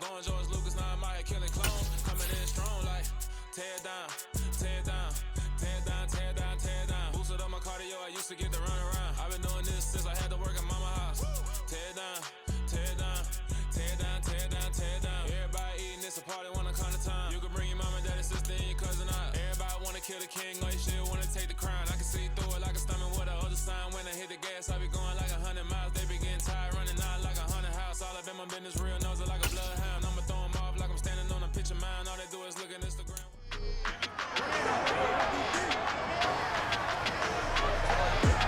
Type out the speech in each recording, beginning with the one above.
Going George Lucas, now I'm out here killing clones. Coming in strong like tear down, tear down, tear down, tear down, tear down. Boosted up my cardio, I used to get to run around. I've been doing this since I had to work at mama house. Tear down, tear down, tear down, tear down, tear down. Everybody eating this a party when I come to town. You can bring your mama, daddy, sister, and your cousin out. Everybody wanna kill the king, or shit wanna take the crown. I can see through it like a stomach with a other sign. When I hit the gas, I be going like 100 miles. They be getting tired, running out like 100 house. All up in my business, real nose it like a bloodhound. I'ma throw 'em off like I'm standing on a picture mine. All they do is look at Instagram.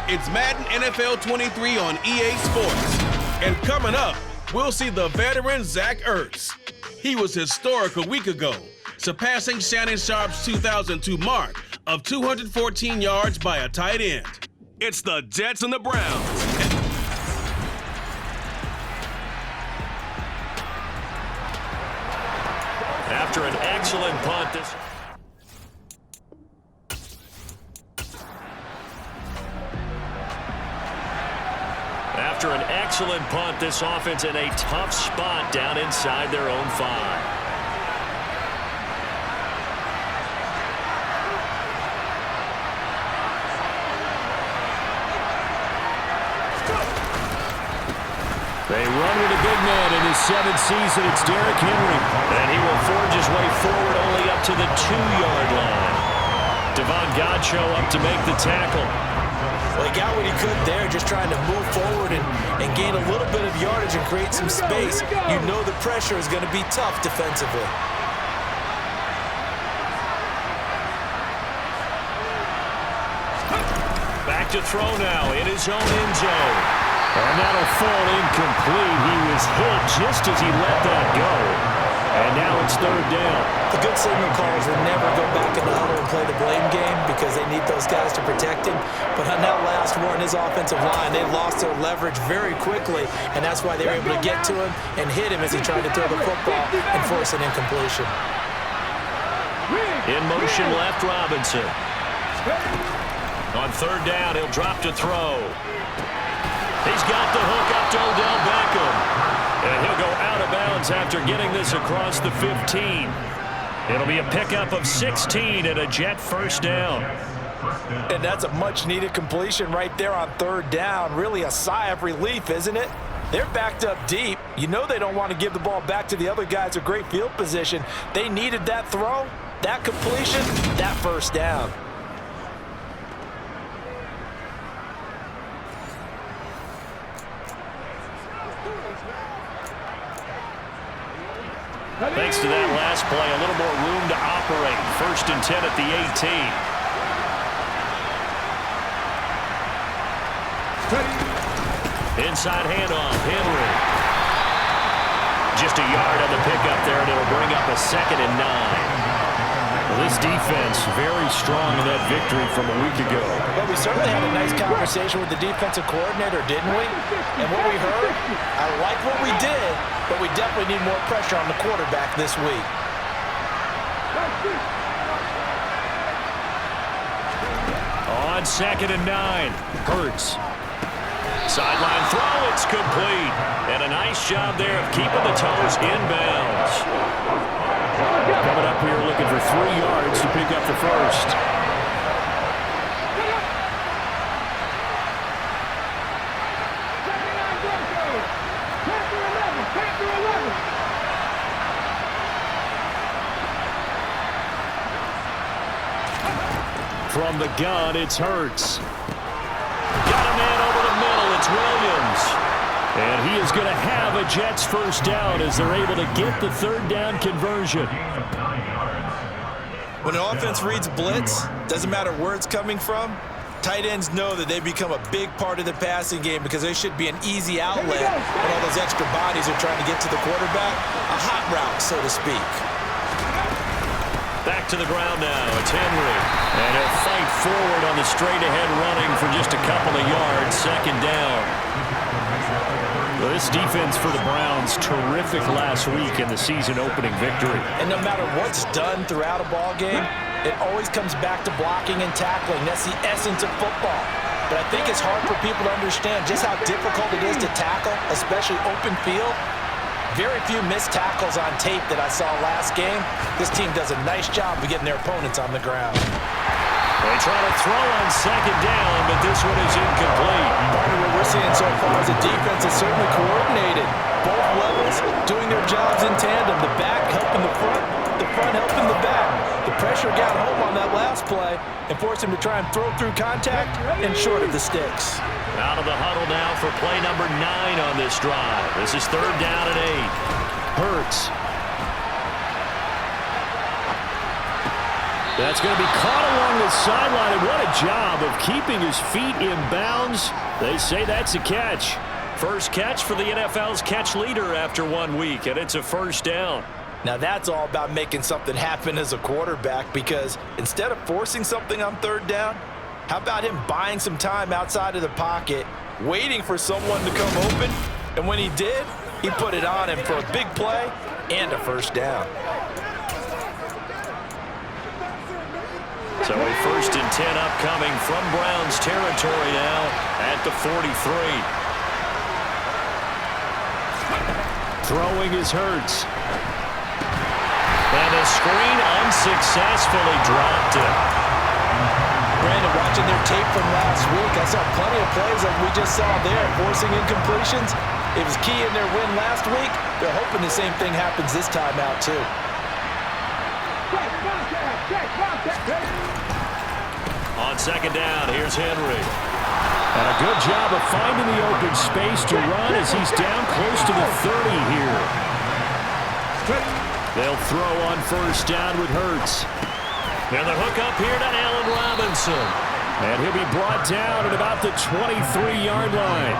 It's Madden NFL 23 on EA Sports. And coming up, we'll see the veteran Zach Ertz. He was historic a week ago, surpassing Shannon Sharp's 2002 mark of 214 yards by a tight end. It's the Jets and the Browns. After an excellent punt this... After an excellent punt, this offense in a tough spot down inside their own 5. They run with a big man in his 7th season. It's Derrick Henry. And he will forge his way forward only up to the 2-yard line. Devon Godchaux up to make the tackle. Well, he got what he could there, just trying to move forward and gain a little bit of yardage and create some space. You know the pressure is going to be tough defensively. Back to throw now in his own end zone. And that'll fall incomplete. He was hit just as he let that go. And now it's 3rd down. The good signal callers will never go back in the huddle and play the blame game because they need those guys to protect him. But on that last one, his offensive line, they lost their leverage very quickly, and that's why they were able to get to him and hit him as he tried to throw the football and force an incompletion. In motion left, Robinson. On 3rd down, he'll drop to throw. He's got the hook up to Odell Beckham. And he'll go out of bounds after getting this across the 15. It'll be a pickup of 16 and a Jet 1st down. And that's a much-needed completion right there on 3rd down. Really a sigh of relief, isn't it? They're backed up deep. You know they don't want to give the ball back to the other guys. A great field position. They needed that throw, that completion, that 1st down. Thanks to that last play, a little more room to operate. 1st and 10 at the 18. Inside handoff, Henry. Just a yard on the pickup there, and it'll bring up a 2nd and 9. Well, this defense very strong in that victory from a week ago. Well, we certainly had a nice conversation with the defensive coordinator, didn't we? And what we heard, I like what we did, but we definitely need more pressure on the quarterback this week. On 2nd and 9, Hurts. Sideline throw, it's complete. And a nice job there of keeping the toes inbounds. Coming up here looking for 3 yards to pick up the 1st. From the gun, it's Hurts. Got a man over the middle, it's Williams. And he is going to have a Jets 1st down as they're able to get the 3rd down conversion. When an offense reads blitz, doesn't matter where it's coming from, tight ends know that they become a big part of the passing game because they should be an easy outlet when all those extra bodies are trying to get to the quarterback. A hot route, so to speak. Back to the ground now, it's Henry. And he'll fight forward on the straight-ahead running for just a couple of yards, 2nd down. Well, this defense for the Browns, terrific last week in the season-opening victory. And no matter what's done throughout a ball game, it always comes back to blocking and tackling. That's the essence of football. But I think it's hard for people to understand just how difficult it is to tackle, especially open field. Very few missed tackles on tape that I saw last game. This team does a nice job of getting their opponents on the ground. They try to throw on second down, but this one is incomplete. Part of what we're seeing so far is the defense is certainly coordinated. Both levels doing their jobs in tandem. The back helping the front helping the back. The pressure got home on that last play and forced him to try and throw through contact and short of the sticks. Out of the huddle now for play number 9 on this drive. This is 3rd down and 8. Hurts. That's going to be caught along the sideline, and what a job of keeping his feet in bounds. They say that's a catch. First catch for the NFL's catch leader after 1 week, and it's a 1st down. Now that's all about making something happen as a quarterback, because instead of forcing something on 3rd down, how about him buying some time outside of the pocket, waiting for someone to come open, and when he did, he put it on him for a big play and a 1st down. So a 1st and 10 upcoming from Browns territory now at the 43. Throwing is Hurts. And a screen unsuccessfully dropped it. Brandon, watching their tape from last week, I saw plenty of plays like we just saw there, forcing incompletions. It was key in their win last week. They're hoping the same thing happens this time out, too. On 2nd down, here's Henry. And a good job of finding the open space to run as he's down close to the 30 here. They'll throw on 1st down with Hurts. And the hook up here to Allen Robinson. And he'll be brought down at about the 23-yard line.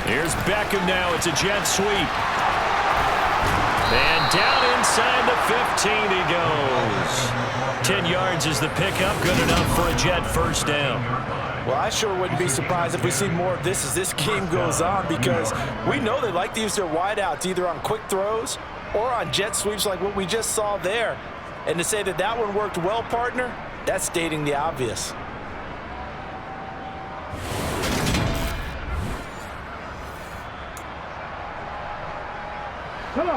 Here's Beckham now. It's a jet sweep. And down inside the 15 he goes. 10 yards is the pickup. Good enough for a jet 1st down. Well, I sure wouldn't be surprised if we see more of this as this game goes on, because we know they like to use their wideouts either on quick throws or on jet sweeps like what we just saw there. And to say that that one worked well, partner, that's stating the obvious.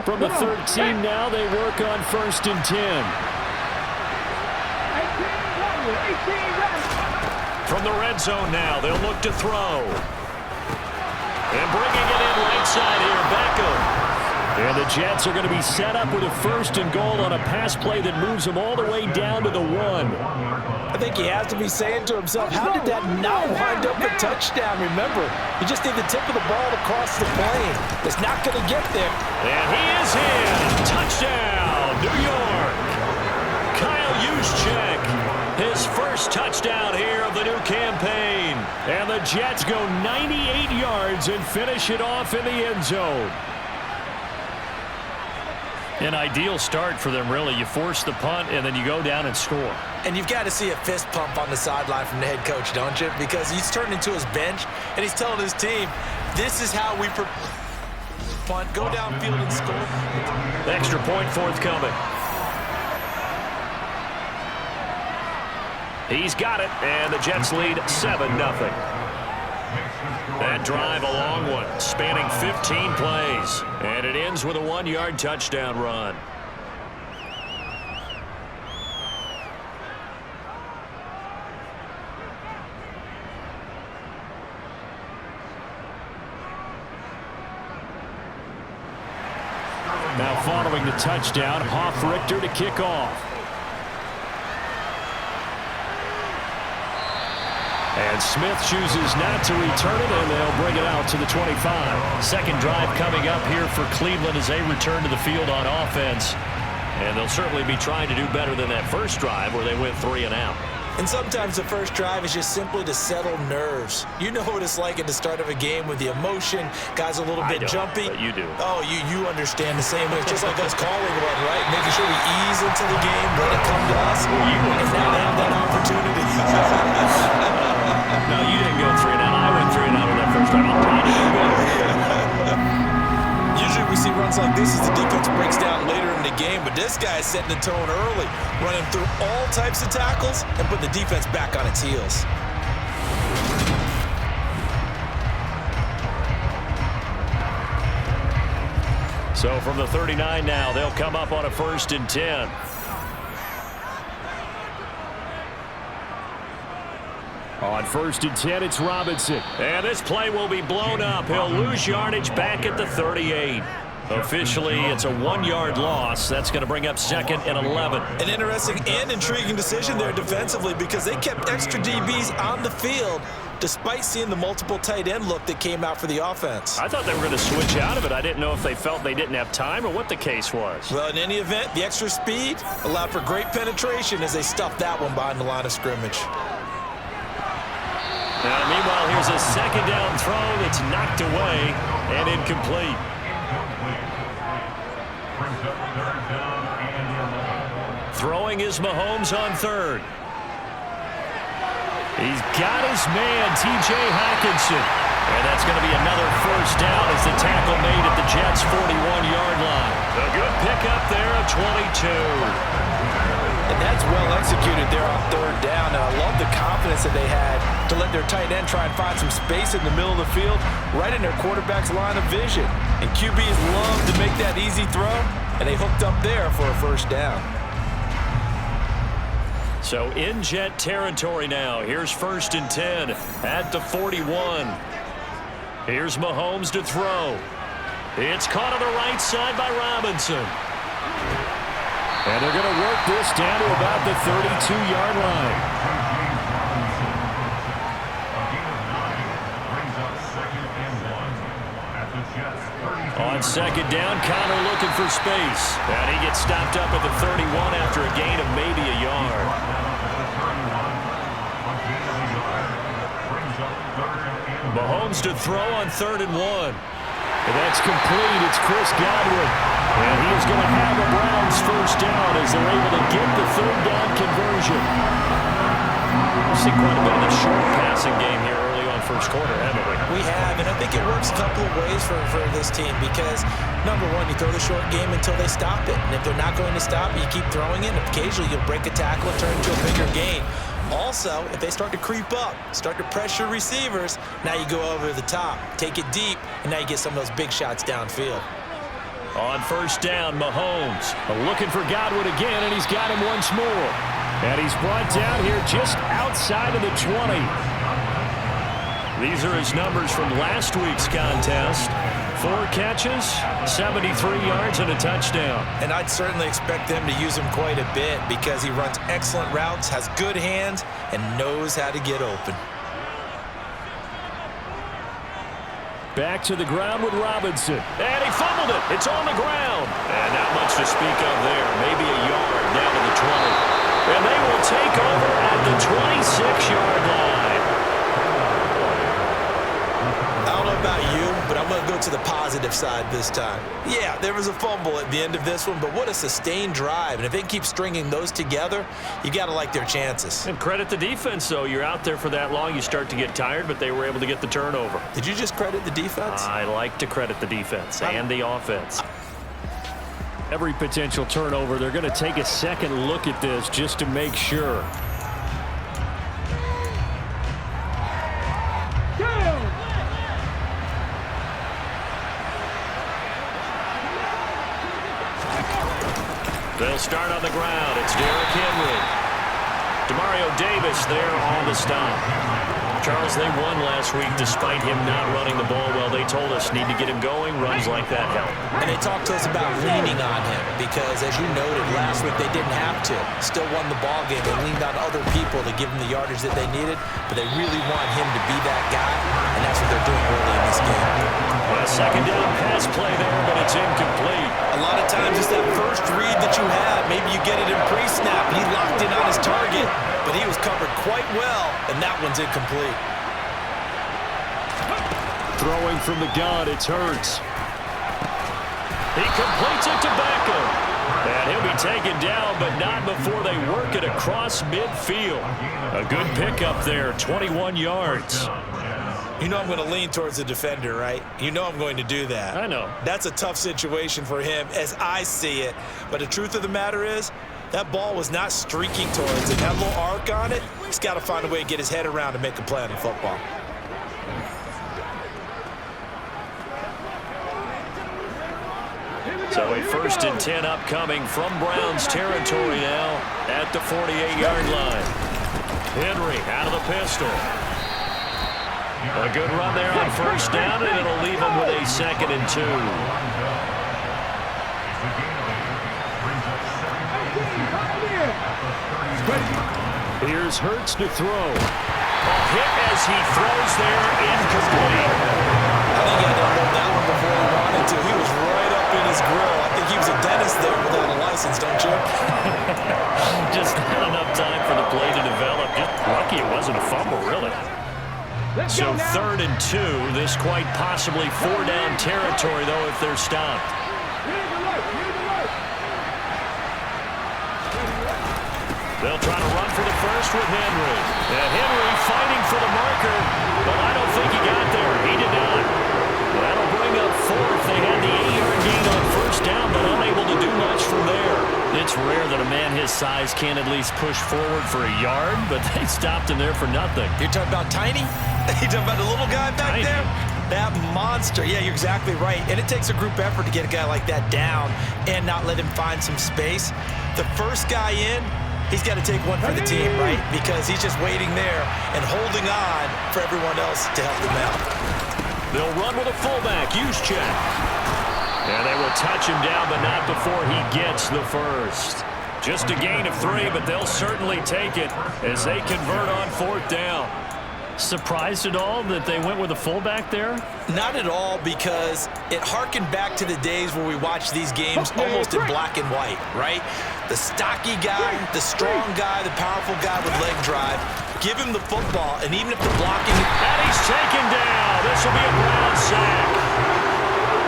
From the 13 now, they work on 1st and 10. From the red zone now, they'll look to throw. And bringing it in right side here, Beckham. And the Jets are going to be set up with a 1st and goal on a pass play that moves them all the way down to the 1. I think he has to be saying to himself, how did that not wind up a touchdown? Remember, you just need the tip of the ball to cross the plane. It's not going to get there. And he is in. Touchdown, New York. Kyle Juszczyk, his 1st touchdown here of the new campaign. And the Jets go 98 yards and finish it off in the end zone. An ideal start for them, really. You force the punt, and then you go down and score. And you've got to see a fist pump on the sideline from the head coach, don't you? Because he's turned into his bench, and he's telling his team, this is how we punt, go downfield and score. Extra point forthcoming. He's got it, and the Jets lead 7-0. That drive a long one, spanning 15 plays. And it ends with a 1-yard touchdown run. Now following the touchdown, Hoff-Richter to kick off. And Smith chooses not to return it, and they'll bring it out to the 25. Second drive coming up here for Cleveland as they return to the field on offense. And they'll certainly be trying to do better than that first drive where they went 3 and out. And sometimes the first drive is just simply to settle nerves. You know what it's like at the start of a game with the emotion. Guys a little bit jumpy. But you do. Oh, you understand the same way. It's just like us calling one, right? Making sure we ease into the game, let it come to us. And now they have that opportunity. No, you didn't go 3 and out. I went 3 and out on that first Usually we see runs like this as the defense breaks down later in the game, but this guy is setting the tone early, running through all types of tackles and putting the defense back on its heels. So from the 39 now, they'll come up on a 1st and 10. On 1st and 10, it's Robinson. And this play will be blown up. He'll lose yardage back at the 38. Officially, it's a 1-yard loss. That's going to bring up 2nd and 11. An interesting and intriguing decision there defensively because they kept extra DBs on the field despite seeing the multiple tight end look that came out for the offense. I thought they were going to switch out of it. I didn't know if they felt they didn't have time or what the case was. Well, in any event, the extra speed allowed for great penetration as they stuffed that one behind the line of scrimmage. Now, meanwhile, here's a 2nd down throw that's knocked away and incomplete. Throwing is Mahomes on 3rd. He's got his man, T.J. Hockenson. And that's going to be another 1st down as the tackle made at the Jets' 41-yard line. A good pickup there of 22. And that's well executed there on 3rd down. And I love the confidence that they had to let their tight end try and find some space in the middle of the field, right in their quarterback's line of vision. And QBs love to make that easy throw, and they hooked up there for a 1st down. So in Jet territory now. Here's 1st and 10 at the 41. Here's Mahomes to throw. It's caught on the right side by Robinson. And they're going to work this down to about the 32-yard line. On 2nd down, Connor looking for space. And he gets stopped up at the 31 after a gain of maybe a yard. Mahomes to throw on 3rd and 1. And that's complete. It's Chris Godwin. And he is going to have a Browns 1st down as they're able to get the 3rd down conversion. We've seen quite a bit of the short passing game here early on 1st quarter, haven't we? We have, and I think it works a couple of ways for this team because, number one, you throw the short game until they stop it. And if they're not going to stop it, you keep throwing it, and occasionally you'll break a tackle and turn it into a bigger gain. Also, if they start to creep up, start to pressure receivers, now you go over the top, take it deep, and now you get some of those big shots downfield. On 1st down, Mahomes looking for Godwin again, and he's got him once more. And he's brought down here just outside of the 20. These are his numbers from last week's contest. 4 catches, 73 yards, and a touchdown. And I'd certainly expect them to use him quite a bit because he runs excellent routes, has good hands, and knows how to get open. Back to the ground with Robinson. And he fumbled it. It's on the ground. And not much to speak of there. Maybe a yard down to the 20. And they will take over at the 26-yard line. I don't know about you, but I'm going to go to the positive side this time. Yeah, there was a fumble at the end of this one, but what a sustained drive. And if they keep stringing those together, you got to like their chances. And credit the defense, though. You're out there for that long, you start to get tired, but they were able to get the turnover. Did you just credit the defense? I like to credit the defense and the offense. Every potential turnover, they're going to take a second look at this just to make sure. They'll start on the ground. It's Derrick Henry. Demario Davis there on the stop. Charles, they won last week despite him not running the ball well. They told us need to get him going. Runs like that help. And they talked to us about leaning on him because, as you noted, last week they didn't have to. Still won the ball game. They leaned on other people to give them the yardage that they needed, but they really want him to be that guy, and that's what they're doing early in this game. A 2nd down pass play there, but it's incomplete. A lot of times it's that first read that you have. Maybe you get it in pre-snap, and he locked in on his target, but he was covered quite well, and that one's incomplete. Throwing from the gun, it's Hurts. He completes it to Beckham. And he'll be taken down, but not before they work it across midfield. A good pickup there, 21 yards. You know I'm going to lean towards the defender, right? You know I'm going to do that. I know. That's a tough situation for him as I see it. But the truth of the matter is, that ball was not streaking towards it. That little arc on it, he's got to find a way to get his head around and make a play on the football. So a 1st and 10 upcoming from Browns territory now at the 48-yard line. Henry out of the pistol. A good run there on 1st down, and it'll leave him with a 2nd and 2. Here's Hurts to throw. A hit as he throws there, incomplete. I think he had to hold that one before he wanted to. He was right up in his grill. I think he was a dentist there without a license, don't you? Just not enough time for the play to develop. Just lucky it wasn't a fumble, really. So 3rd and 2. This quite possibly 4-down territory, though, if they're stopped. They'll try to run for the first with Henry. Henry fighting for the marker, but I don't think he got there. He did not. That'll bring up 4th. They had the 8-yard gain on 1st down, but unable to do much from there. It's rare that a man his size can at least push forward for a yard, but they stopped him there for nothing. You're talking about Tiny? You're talking about the little guy back there? That monster. Yeah, you're exactly right. And it takes a group effort to get a guy like that down and not let him find some space. The first guy in, he's got to take one for the team, right? Because he's just waiting there and holding on for everyone else to help him out. They'll run with a fullback, Juszczyk. And they will touch him down, but not before he gets the first. Just a gain of 3, but they'll certainly take it as they convert on 4th down. Surprised at all that they went with a fullback there? Not at all, because it harkened back to the days where we watched these games almost in black and white, right? The stocky guy, the strong guy, the powerful guy with leg drive. Give him the football, and even if the blocking... And he's taken down. This will be a Brown sack.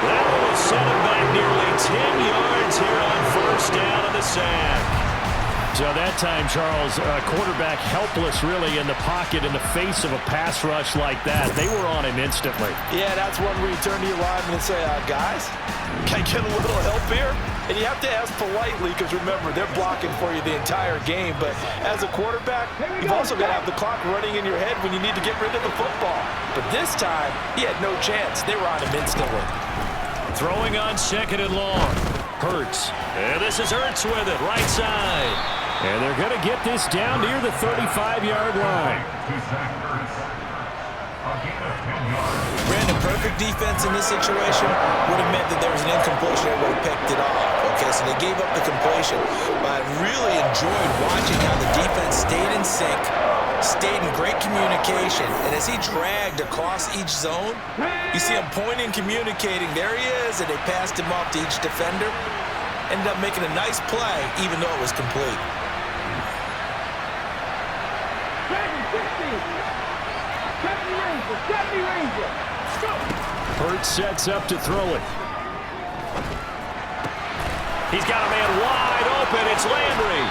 That will set him back nearly 10 yards here on 1st down of the sack. So that time, Charles, quarterback helpless really in the pocket in the face of a pass rush like that. They were on him instantly. Yeah, that's one where you turn to your lineman and say, guys, can I get a little help here? And you have to ask politely because, remember, they're blocking for you the entire game. But as a quarterback, you've also got to have the clock running in your head when you need to get rid of the football. But this time, he had no chance. They were on him instantly. Throwing on 2nd and long. Hurts. And this is Hurts with it, right side. And they're going to get this down near the 35-yard line. Brandon, perfect defense in this situation would have meant that there was an incompletion that would have picked it off. Okay, so they gave up the completion. But I really enjoyed watching how the defense stayed in sync, stayed in great communication. And as he dragged across each zone, you see him pointing, communicating. There he is, and they passed him off to each defender. Ended up making a nice play, even though it was complete. Hurts sets up to throw it. He's got a man wide open. It's Landry.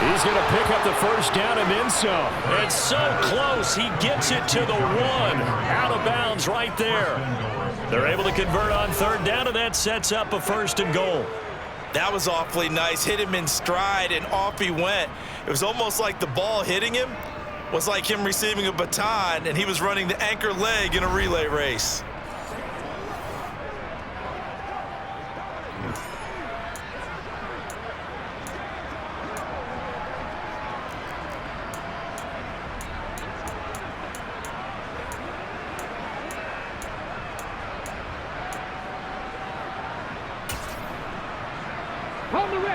He's going to pick up the 1st down and then some. It's so close. He gets it to the 1. Out of bounds right there. They're able to convert on 3rd down, and that sets up a 1st and goal. That was awfully nice. Hit him in stride, and off he went. It was almost like the ball hitting him was like him receiving a baton, and he was running the anchor leg in a relay race.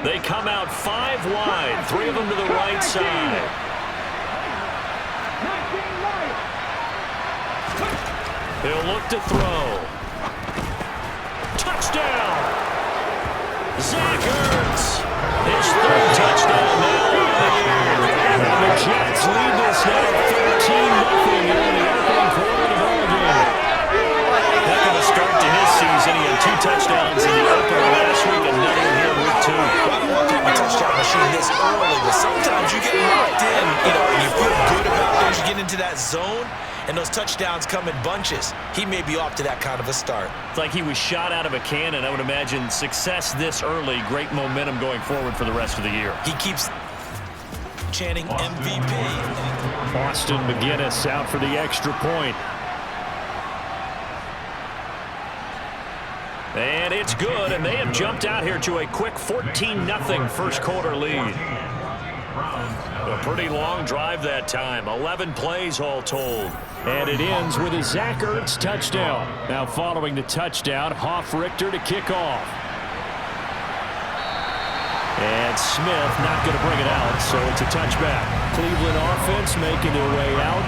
They come out 5 wide, 3 of them to the right side. He'll look to throw. Touchdown! Zach Ertz. His 3rd touchdown now of the year. And the Jets lead this now 13-0 in the opening quarter of the ballgame. Heck of a start to his season. He had 2 touchdowns in the opener last week, another here with 2. Touchdown machine this early, but sometimes you get locked in, and you feel good about things. You get into that zone, and those touchdowns come in bunches. He may be off to that kind of a start. It's like he was shot out of a cannon. I would imagine success this early, great momentum going forward for the rest of the year. He keeps chanting MVP. Austin McGinnis out for the extra point. And it's good, and they have jumped out here to a quick 14-0 first quarter lead. A pretty long drive that time, 11 plays all told. And it ends with a Zach Ertz touchdown. Now following the touchdown, Hoff-Richter to kick off. And Smith not going to bring it out, so it's a touchback. Cleveland offense making their way out.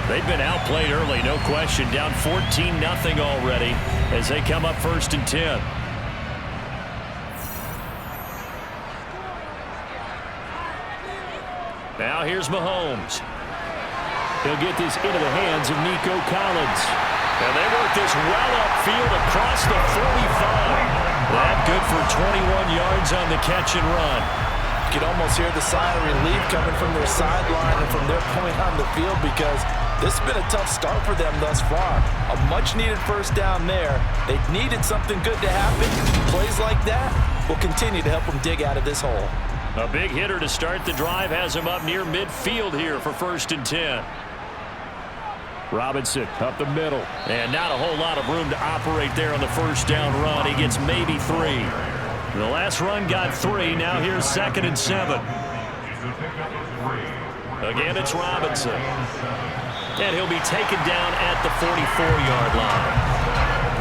They've been outplayed early, no question. Down 14-0 already as they come up 1st and 10. Now here's Mahomes. He'll get this into the hands of Nico Collins. And they work this well upfield across the 45. That good for 21 yards on the catch and run. You can almost hear the sigh of relief coming from their sideline and from their point on the field, because this has been a tough start for them thus far. A much-needed first down there. They needed something good to happen. Plays like that will continue to help them dig out of this hole. A big hitter to start the drive has him up near midfield here for 1st and 10. Robinson up the middle. And not a whole lot of room to operate there on the first down run. He gets maybe 3. The last run got 3. Now here's 2nd and 7. Again, it's Robinson. And he'll be taken down at the 44-yard line.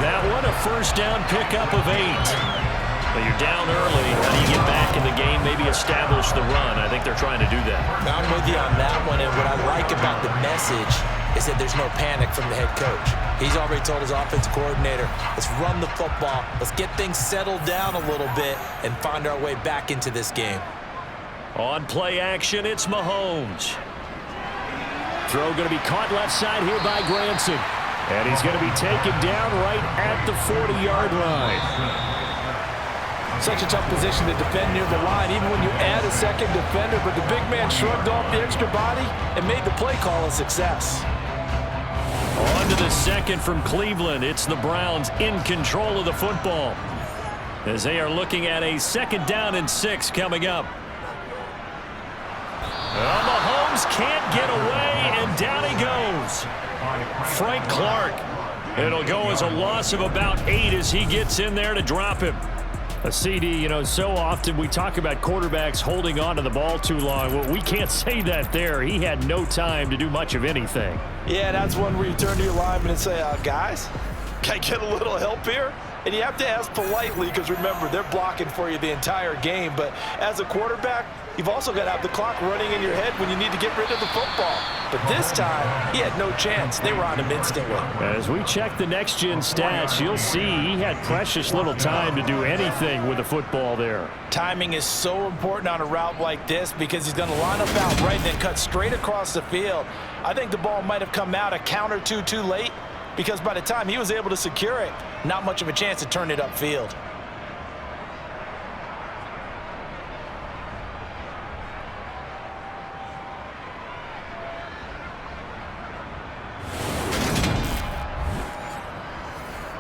That one a first down pickup of 8. But you're down early. How do you get back in the game, maybe establish the run? I think they're trying to do that. I'm with you on that one, and what I like about the message is that there's no panic from the head coach. He's already told his offensive coordinator, let's run the football, let's get things settled down a little bit and find our way back into this game. On play action, it's Mahomes. Throw going to be caught left side here by Granson. And he's going to be taken down right at the 40-yard line. Such a tough position to defend near the line, even when you add a second defender, but the big man shrugged off the extra body and made the play call a success. On to the second from Cleveland. It's the Browns in control of the football as they are looking at a 2nd down and 6 coming up. Well, Mahomes can't get away, and down he goes. Frank Clark. It'll go as a loss of about 8 as he gets in there to drop him. A CD, so often we talk about quarterbacks holding on to the ball too long. Well, we can't say that there. He had no time to do much of anything. Yeah, that's one where you turn to your lineman and say, guys, can I get a little help here? And you have to ask politely, because remember, they're blocking for you the entire game. But as a quarterback, you've also got to have the clock running in your head when you need to get rid of the football. But this time, he had no chance. They were on him instantly. As we check the next-gen stats, you'll see he had precious little time to do anything with the football there. Timing is so important on a route like this, because he's going to line up out right and then cut straight across the field. I think the ball might have come out a count or two too late, because by the time he was able to secure it, not much of a chance to turn it upfield.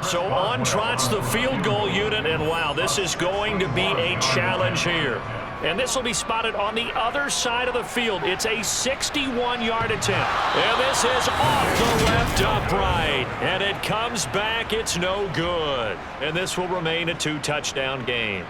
So on trots the field goal unit, and wow, this is going to be a challenge here. And this will be spotted on the other side of the field. It's a 61-yard attempt. And this is off the left upright. And it comes back. It's no good. And this will remain a 2-touchdown game.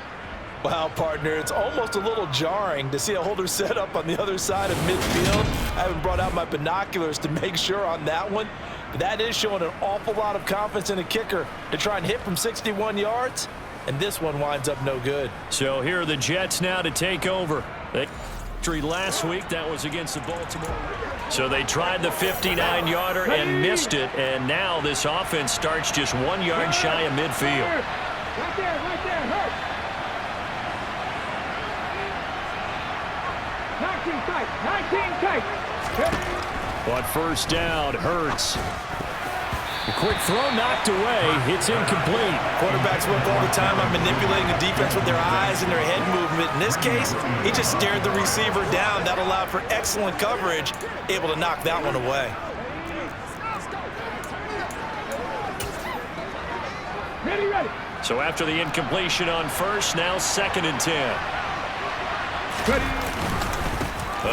Wow, partner, it's almost a little jarring to see a holder set up on the other side of midfield. I haven't brought out my binoculars to make sure on that one. But that is showing an awful lot of confidence in a kicker to try and hit from 61 yards. And this one winds up no good. So here are the Jets now to take over. Victory last week, that was against the Baltimore. So they tried the 59-yarder and missed it. And now this offense starts just 1 yard shy of midfield. Right there, hurt. 19 tight. On first down, Hurts. The quick throw knocked away. It's incomplete. Quarterbacks work all the time on manipulating the defense with their eyes and their head movement. In this case, he just stared the receiver down. That allowed for excellent coverage, able to knock that one away. Ready. So after the incompletion on first, now 2nd and 10.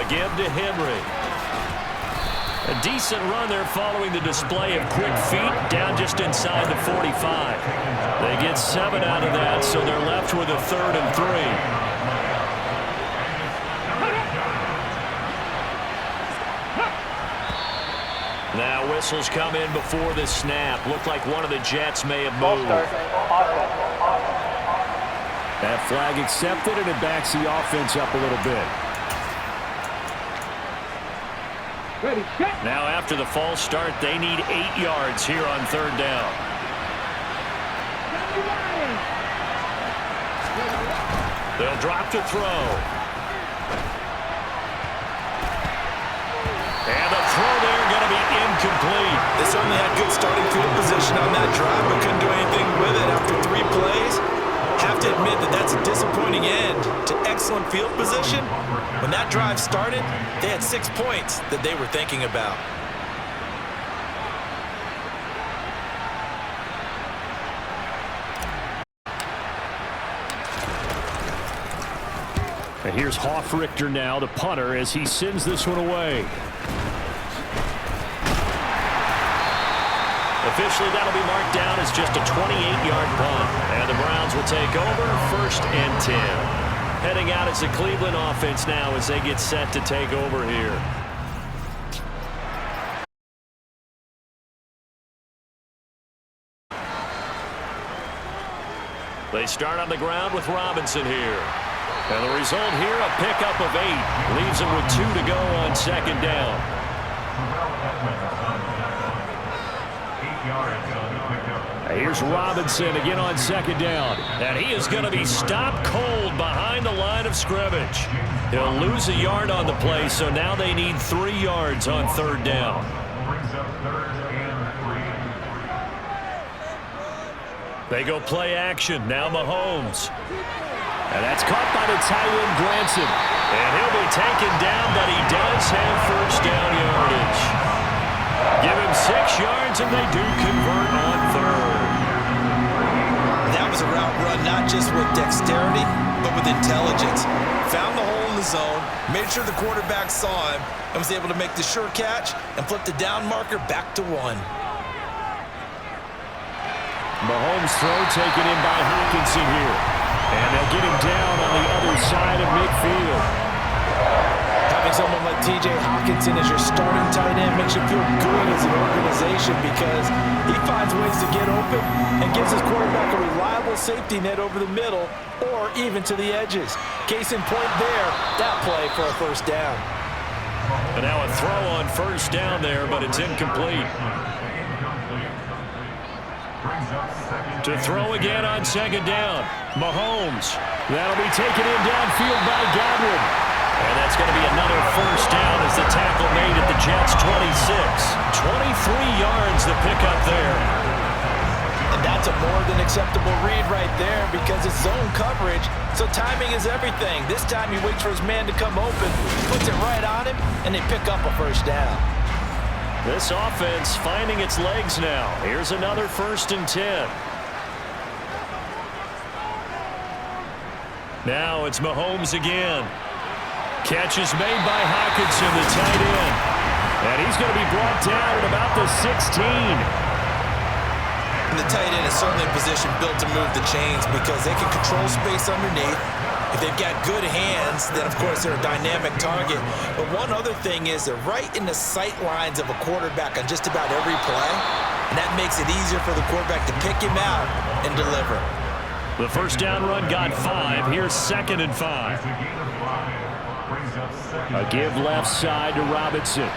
Again to Henry. A decent run there following the display of quick feet down just inside the 45. They get 7 out of that, so they're left with a 3rd and 3. Now whistles come in before the snap. Looked like one of the Jets may have moved. That flag accepted, and it backs the offense up a little bit. Now after the false start, they need 8 yards here on 3rd down. They'll drop to throw. And the throw there going to be incomplete. They certainly had good starting field position on that drive, but couldn't do anything with it after 3 plays. Have to admit that that's a disappointing end to excellent field position. When that drive started, they had 6 points that they were thinking about. And here's Hoffrichter now, the punter, as he sends this one away. Officially, that'll be marked down as just a 28-yard punt. And the Browns will take over 1st and 10. Heading out as the Cleveland offense now as they get set to take over here. They start on the ground with Robinson here. And the result here, a pickup of 8. Leaves them with 2 to go on 2nd down. Here's Robinson again on 2nd down. And he is going to be stopped cold behind the line of scrimmage. He'll lose a yard on the play, so now they need 3 yards on 3rd down. They go play action. Now Mahomes. And that's caught by the tight end, Glanson. And he'll be taken down, but he does have 1st down yardage. Give him 6 yards, and they do convert on 3rd. That was a route run not just with dexterity, but with intelligence. Found the hole in the zone, made sure the quarterback saw him, and was able to make the sure catch and flip the down marker back to 1. Mahomes' throw taken in by Hawkinson here. And they'll get him down on the other side of midfield. Having someone like T.J. Hawkinson as your starting tight end makes you feel good as an organization because he finds ways to get open and gives his quarterback a reliable safety net over the middle or even to the edges. Case in point there, that play for a 1st down. And now a throw on 1st down there, but it's incomplete. To throw again on 2nd down. Mahomes. That'll be taken in downfield by Godwin. And that's going to be another 1st down as the tackle made at the Jets' 26. 23 yards the pickup there. And that's a more than acceptable read right there because it's zone coverage, so timing is everything. This time he waits for his man to come open, puts it right on him, and they pick up a 1st down. This offense finding its legs now. Here's another 1st and 10. Now it's Mahomes again. Catch is made by Hawkinson, the tight end. And he's going to be brought down at about the 16. And the tight end is certainly in position built to move the chains because they can control space underneath. If they've got good hands, then of course they're a dynamic target. But one other thing is they're right in the sight lines of a quarterback on just about every play. And that makes it easier for the quarterback to pick him out and deliver. The 1st down run got 5. Here's 2nd and 5. A give left side to Robinson.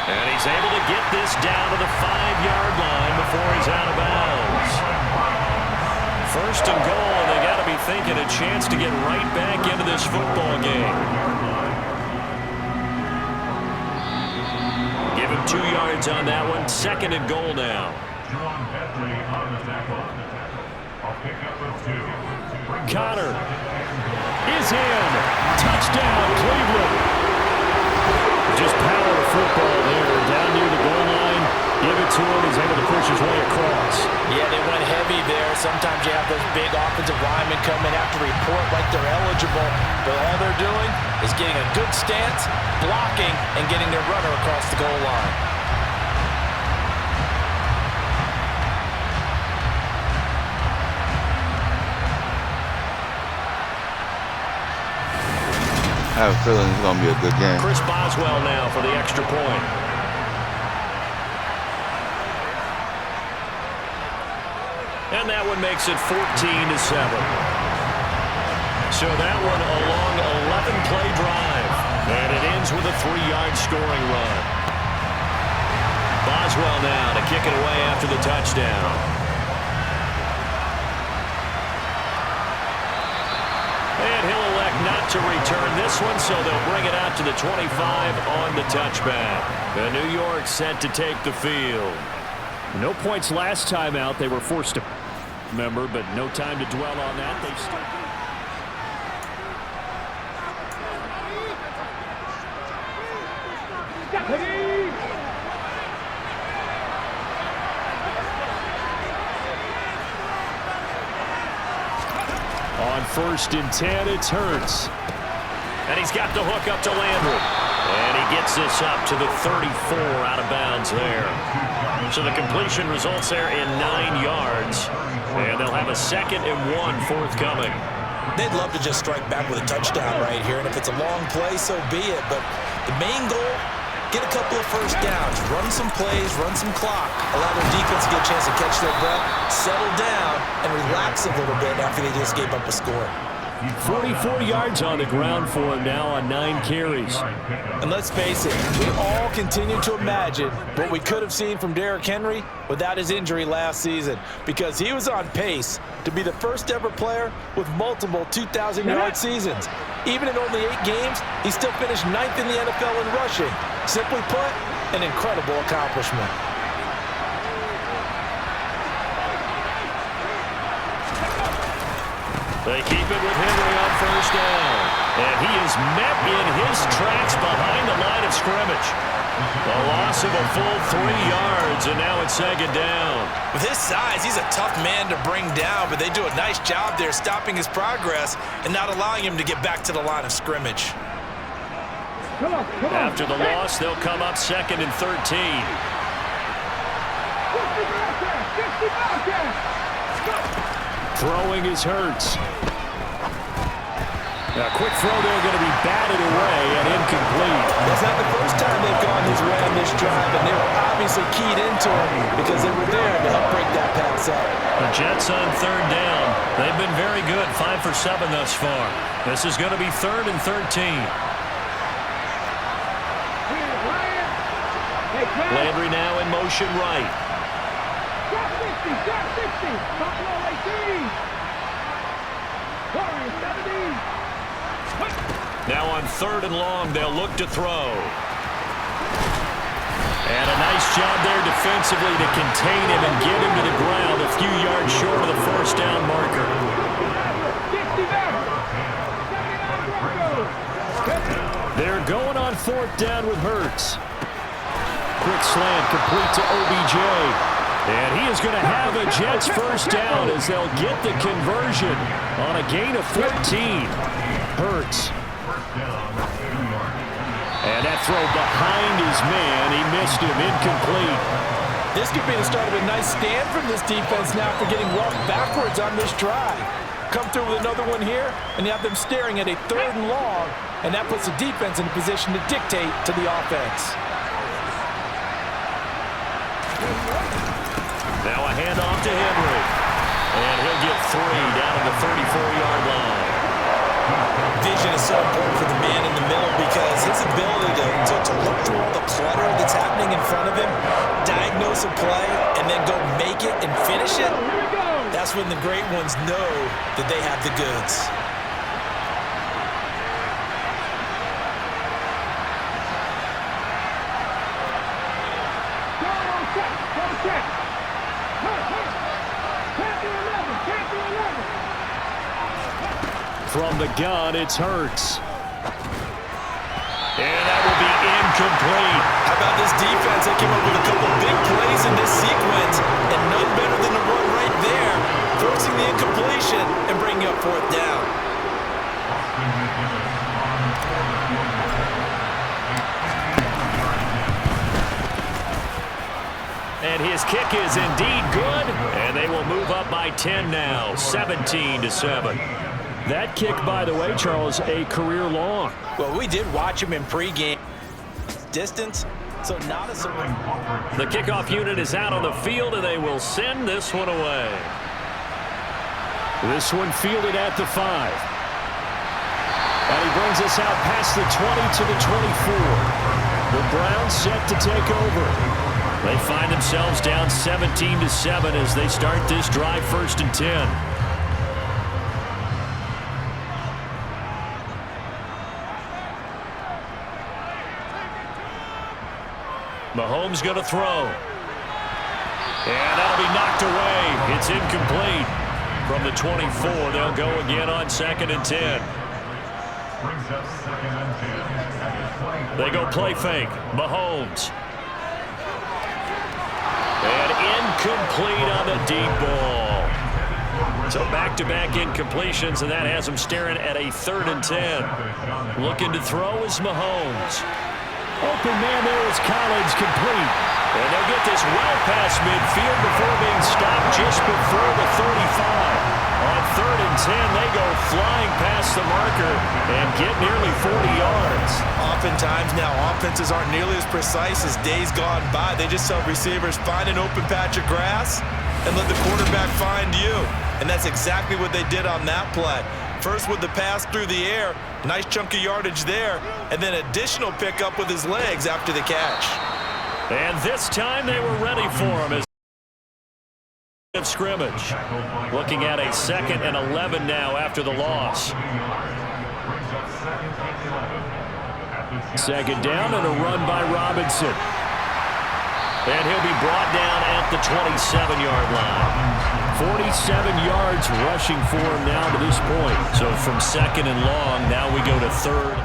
And he's able to get this down to the 5-yard line before he's out of bounds. 1st and goal, and they got to be thinking a chance to get right back into this football game. Gave him 2 yards on that one. 2nd and goal now. Connor is in. Touchdown, Cleveland. Just power of football there. Down near the goal line. Give it to him. He's able to push his way across. Yeah, they went heavy there. Sometimes you have those big offensive linemen come in, have to report like they're eligible, but all they're doing is getting a good stance, blocking, and getting their runner across the goal line. I have a feeling it's going to be a good game. Chris Boswell now for the extra point. And that one makes it 14-7. So that one a long 11-play drive. And it ends with a 3-yard scoring run. Boswell now to kick it away after the touchdown. And he'll elect not to return this one, so they'll bring it out to the 25 on the touchback. The New York set to take the field. No points last time out. They were forced to remember, but no time to dwell on that. They still... On 1st and 10, it's Hurts. And he's got the hook up to Landry. And he gets this up to the 34 out of bounds there. So the completion results there in 9 yards. And they'll have a 2nd and 1 forthcoming. They'd love to just strike back with a touchdown right here, and if it's a long play, so be it. But the main goal, get a couple of first downs, run some plays, run some clock, allow their defense to get a chance to catch their breath, settle down, and relax a little bit after they just gave up a score. 44 yards on the ground for him now on 9 carries. And let's face it, we all continue to imagine what we could have seen from Derrick Henry without his injury last season, because he was on pace to be the first ever player with multiple 2,000-yard seasons. Even in only 8 games, he still finished 9th in the NFL in rushing. Simply put, an incredible accomplishment. They keep it with Henry on 1st down. And he is met in his tracks behind the line of scrimmage. A loss of a full 3 yards, and now it's 2nd down. With his size, he's a tough man to bring down, but they do a nice job there stopping his progress and not allowing him to get back to the line of scrimmage. Come on. After the loss, they'll come up 2nd and 13. 50 back there. Throwing is Hurts. A quick throw there going to be batted away and incomplete. That's not the first time they've gone his way on this drive, and they were obviously keyed into it because they were there to help break that pass up. The Jets on 3rd down. They've been very good, 5 for 7 thus far. This is going to be 3rd and 13. Landry now in motion right. Got 60, got 60. Buffalo 18. Warriors 17. Now on 3rd and long, they'll look to throw. And a nice job there defensively to contain him and get him to the ground a few yards short of the 1st down marker. 60 back. 79 They're going on 4th down with Hurts. Quick slant complete to OBJ. And he is going to have a Jets 1st down as they'll get the conversion on a gain of 14. Hurts. And that throw behind his man. He missed him. Incomplete. This could be the start of a nice stand from this defense now for getting walked backwards on this drive. Come through with another one here, and you have them staring at a 3rd and long, and that puts the defense in a position to dictate to the offense. Now a handoff to Henry. And he'll get 3 down at the 34-yard line. Vision is so important for the man in the middle because his ability to look through all the clutter that's happening in front of him, diagnose a play, and then go make it and finish it, that's when the great ones know that they have the goods. From the gun, it's Hurts. And that will be incomplete. How about this defense? They came up with a couple big plays in this sequence, and none better than the run right there, forcing the incompletion and bringing up fourth down. And his kick is indeed good, and they will move up by 10 now, 17-7. That kick, by the way, Charles, a career long. Well, we did watch him in pregame. Distance, so not a surprise. The kickoff unit is out on the field, and they will send this one away. This one fielded at the 5. And he brings us out past the 20 to the 24. The Browns set to take over. They find themselves down 17-7 as they start this drive, 1st and 10. Mahomes going to throw. And that'll be knocked away. It's incomplete. From the 24, they'll go again on 2nd and 10. They go play fake. Mahomes. And incomplete on the deep ball. So back-to-back incompletions, and that has him staring at a 3rd and 10. Looking to throw is Mahomes. Open man there is Collins, complete. And they'll get this well past midfield before being stopped just before the 35. On 3rd and 10, they go flying past the marker and get nearly 40 yards. Oftentimes now, offenses aren't nearly as precise as days gone by. They just tell receivers, find an open patch of grass and let the quarterback find you. And that's exactly what they did on that play. First with the pass through the air, nice chunk of yardage there, and then additional pickup with his legs after the catch. And this time they were ready for him as of scrimmage. Looking at a 2nd and 11 now after the loss. 2nd down and a run by Robinson. And he'll be brought down at the 27-yard line. 47 yards rushing for him now to this point. So from 2nd and long, now we go to 3rd.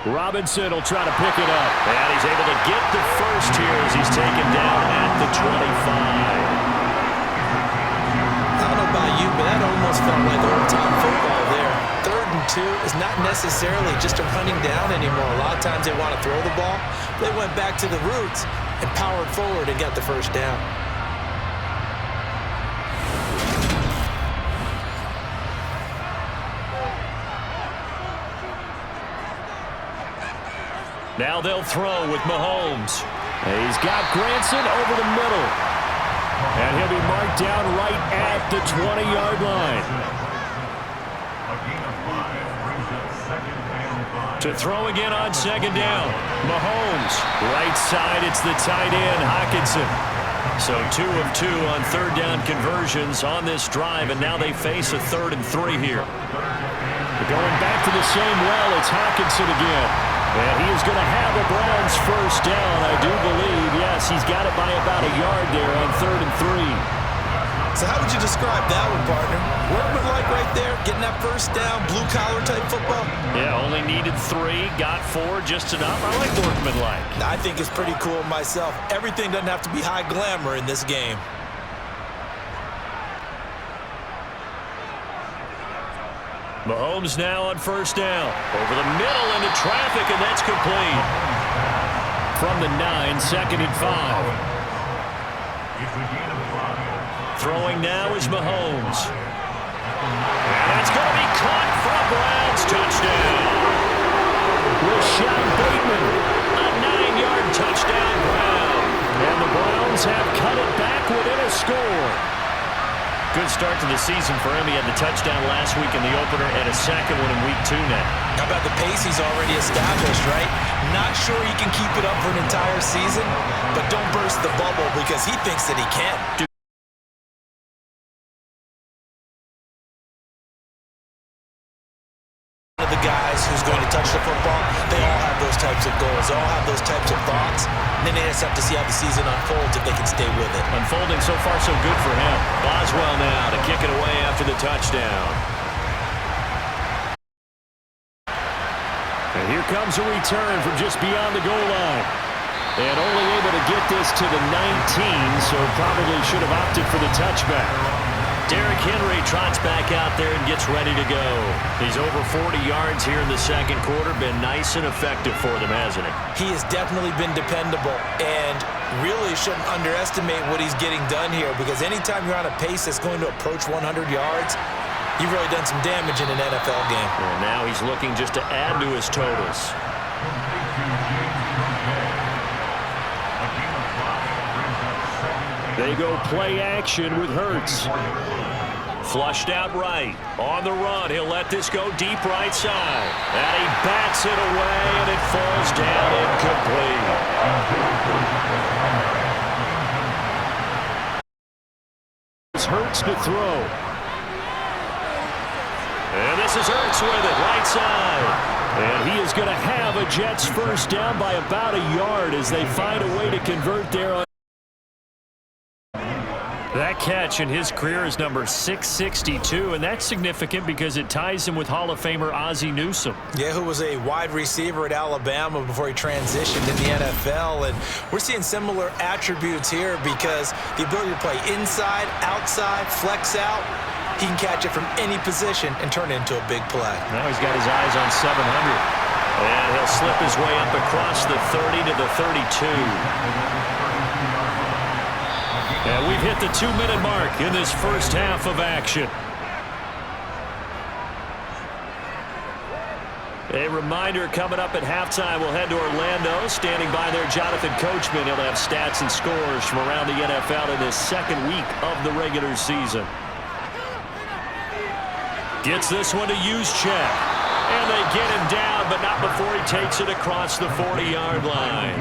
Robinson will try to pick it up. And he's able to get the first here as he's taken down at the 25. I don't know about you, but that almost felt like old-time football there. 3rd and 2 is not necessarily just a running down anymore. A lot of times they want to throw the ball. They went back to the roots and powered forward and got the first down. Now they'll throw with Mahomes. He's got Granson over the middle. And he'll be marked down right at the 20-yard line. To throw again on 2nd down. Mahomes. Right side, it's the tight end, Hockenson. So 2 of 2 on 3rd down conversions on this drive, and now they face a 3rd and 3 here. Going back to the same well, it's Hockenson again. And he is going to have the Browns first down, I do believe. Yes, he's got it by about a yard there on 3rd and 3. So how would you describe that one, partner? Workmanlike right there, getting that first down, blue-collar type football? Yeah, only needed 3, got 4, just enough. I like workmanlike. I think it's pretty cool myself. Everything doesn't have to be high glamour in this game. Mahomes now on 1st down. Over the middle into traffic, and that's complete. From the 9, 2nd and 5. Throwing now is Mahomes. And that's going to be caught for a Browns touchdown. Rashad Bateman. A 9-yard touchdown Brown. And the Browns have cut it back within a score. Good start to the season for him. He had the touchdown last week in the opener and a second one in week 2 now. How about the pace he's already established, right? Not sure he can keep it up for an entire season, but don't burst the bubble because he thinks that he can. the guys who's going to touch the football, they all have those types of goals. They all have those types of thoughts. And then they just have to see how the season unfolds if they can stay with it. Unfolding so far so good for him. Boswell now to kick it away after the touchdown. And here comes a return from just beyond the goal line. And only able to get this to the 19, so probably should have opted for the touchback. Derrick Henry trots back out there and gets ready to go. He's over 40 yards here in the second quarter. Been nice and effective for them, hasn't he? He has definitely been dependable, and really shouldn't underestimate what he's getting done here, because anytime you're on a pace that's going to approach 100 yards, you've really done some damage in an NFL game. And now he's looking just to add to his totals. They go play action with Hurts. Flushed out right. On the run, he'll let this go deep right side. And he bats it away, and it falls down incomplete. It's Hurts to throw. And this is Hurts with it, right side. And he is going to have a Jets first down by about a yard as they find a way to convert there on. That catch in his career is number 662, and that's significant because it ties him with Hall of Famer Ozzie Newsome. Yeah, who was a wide receiver at Alabama before he transitioned in the NFL. And we're seeing similar attributes here because the ability to play inside, outside, flex out, he can catch it from any position and turn it into a big play. Now he's got his eyes on 700. And he'll slip his way up across the 30 to the 32. And we've hit the 2-minute mark in this first half of action. A reminder coming up at halftime, we'll head to Orlando. Standing by there, Jonathan Coachman. He'll have stats and scores from around the NFL in this second week of the regular season. Gets this one to Juszczyk. And they get him down, but not before he takes it across the 40-yard line.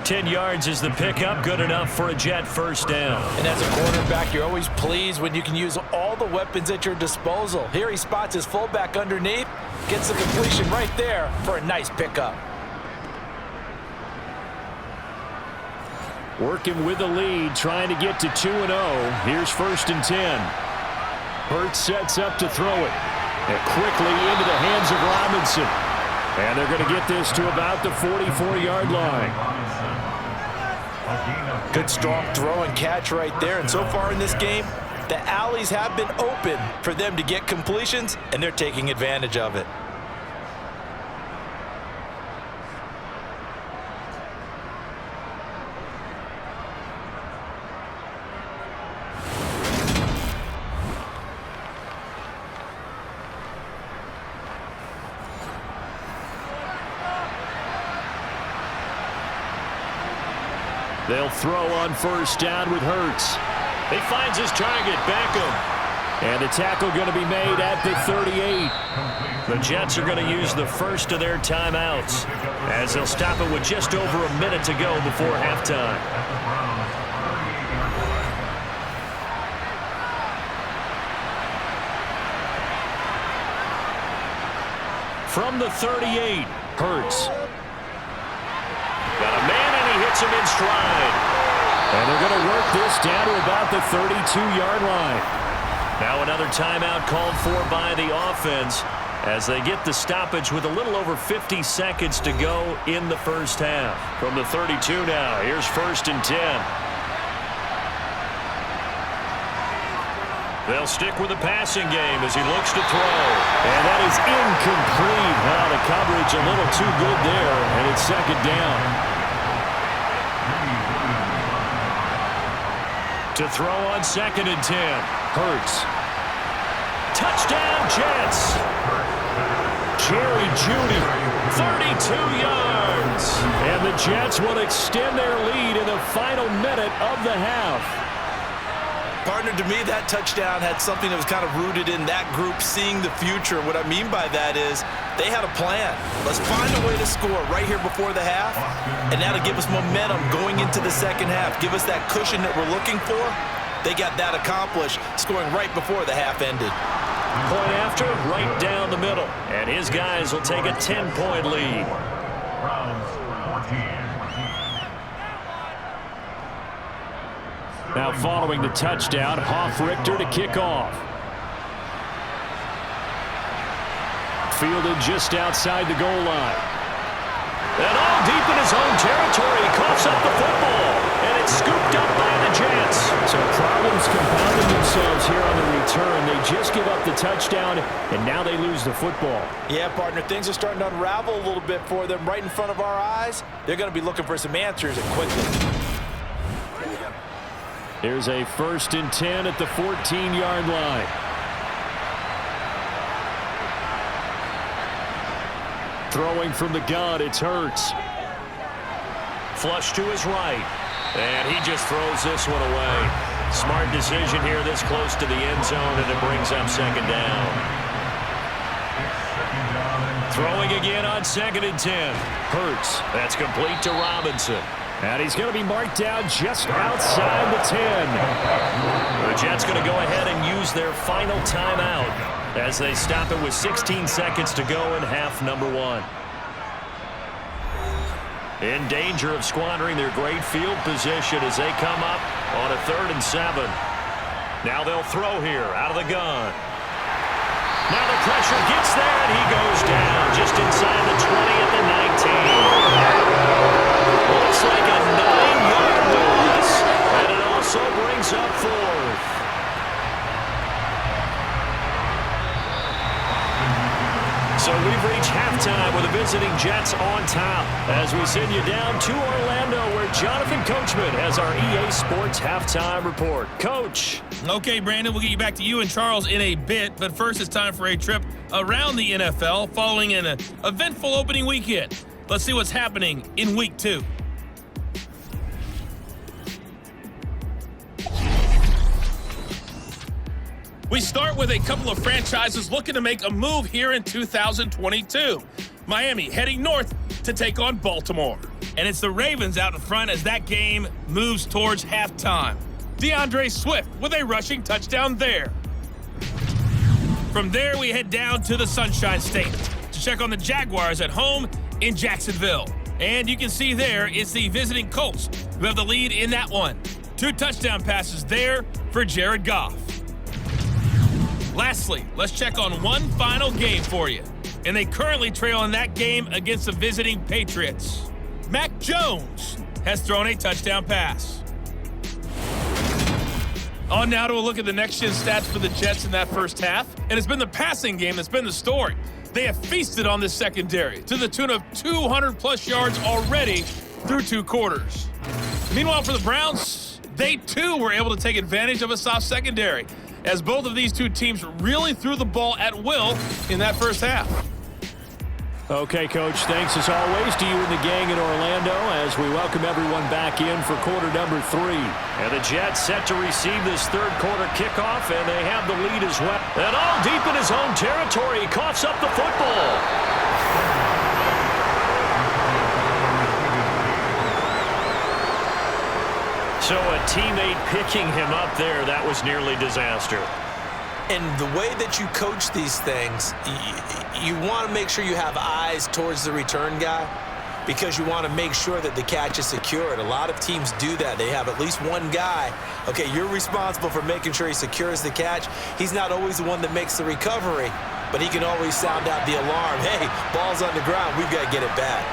10 yards is the pickup, good enough for a Jet first down. And as a quarterback, you're always pleased when you can use all the weapons at your disposal. Here he spots his fullback underneath, gets the completion right there for a nice pickup. Working with the lead, trying to get to 2-0. Here's 1st and 10. Hurts sets up to throw it. And quickly into the hands of Robinson. And they're going to get this to about the 44-yard line. Good strong throw and catch right there. And so far in this game, the alleys have been open for them to get completions, and they're taking advantage of it. They'll throw on first down with Hurts. He finds his target, Beckham. And the tackle going to be made at the 38. The Jets are going to use the first of their timeouts as they'll stop it with just over a minute to go before halftime. From the 38, Hurts. Got a man, and he hits him in stride. And they're going to work this down to about the 32-yard line. Now another timeout called for by the offense as they get the stoppage with a little over 50 seconds to go in the first half. From the 32 now, here's 1st and 10. They'll stick with the passing game as he looks to throw. And that is incomplete. Now the coverage a little too good there, and it's 2nd down. To throw on 2nd and 10. Hurts. Touchdown, Jets. Jerry Jeudy. 32 yards. And the Jets will extend their lead in the final minute of the half. Partner, to me, that touchdown had something that was kind of rooted in that group seeing the future. What I mean by that is they had a plan. Let's find a way to score right here before the half, and that'll give us momentum going into the second half. Give us that cushion that we're looking for. They got that accomplished, scoring right before the half ended. Point after, right down the middle. And his guys will take a 10-point lead. Now following the touchdown, Hoff-Richter to kick off. Fielded just outside the goal line. And all deep in his own territory, he coughs up the football. And it's scooped up by the Jets. So problems compounding themselves here on the return. They just give up the touchdown, and now they lose the football. Yeah, partner, things are starting to unravel a little bit for them right in front of our eyes. They're going to be looking for some answers, and quickly. Here's a 1st and 10 at the 14-yard line. Throwing from the gun, it's Hurts. Flush to his right. And he just throws this one away. Smart decision here this close to the end zone, and it brings up 2nd down. Throwing again on 2nd and 10. Hurts. That's complete to Robinson. And he's going to be marked down just outside the 10. The Jets going to go ahead and use their final timeout as they stop it with 16 seconds to go in half number 1. In danger of squandering their great field position as they come up on a 3rd and 7. Now they'll throw here out of the gun. Now the pressure gets there, and he goes down just inside the 20 at the 19. Looks like a 9-yard loss, and it also brings up 4th. So we've reached halftime with the visiting Jets on top as we send you down to Orlando where Jonathan Coachman has our EA Sports halftime report. Coach. Okay, Brandon, we'll get you back to you and Charles in a bit, but first it's time for a trip around the NFL following an eventful opening weekend. Let's see what's happening in Week 2. We start with a couple of franchises looking to make a move here in 2022. Miami heading north to take on Baltimore. And it's the Ravens out in front as that game moves towards halftime. DeAndre Swift with a rushing touchdown there. From there, we head down to the Sunshine State to check on the Jaguars at home in Jacksonville. And you can see there, it's the visiting Colts who have the lead in that one. 2 touchdown passes there for Jared Goff. Lastly, let's check on one final game for you. And they currently trail in that game against the visiting Patriots. Mac Jones has thrown a touchdown pass. On now to a look at the next-gen stats for the Jets in that first half. And it's been the passing game that's been the story. They have feasted on this secondary to the tune of 200-plus yards already through 2 quarters. Meanwhile, for the Browns, they too were able to take advantage of a soft secondary, as both of these 2 teams really threw the ball at will in that first half. Okay, Coach, thanks as always to you and the gang in Orlando as we welcome everyone back in for quarter number 3. And the Jets set to receive this 3rd quarter kickoff, and they have the lead as well. And all deep in his own territory, he coughs up the football. So a teammate picking him up there, that was nearly disaster. And the way that you coach these things, you want to make sure you have eyes towards the return guy because you want to make sure that the catch is secured. A lot of teams do that. They have at least one guy. Okay, you're responsible for making sure he secures the catch. He's not always the one that makes the recovery, but he can always sound out the alarm. Hey, ball's on the ground. We've got to get it back.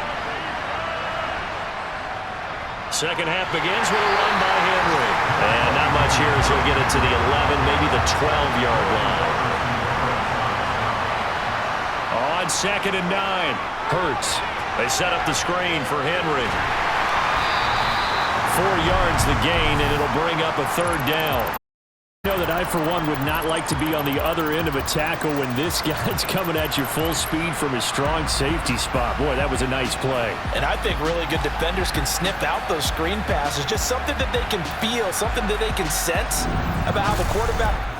Second half begins with a run by Henry. And not much here as he'll get it to the 11, maybe the 12-yard line. On 2nd and 9, Hurts. They set up the screen for Henry. 4 yards the gain, and it'll bring up a 3rd down. I know that I, for one, would not like to be on the other end of a tackle when this guy's coming at you full speed from his strong safety spot. Boy, that was a nice play. And I think really good defenders can snip out those screen passes, just something that they can feel, something that they can sense about how the quarterback.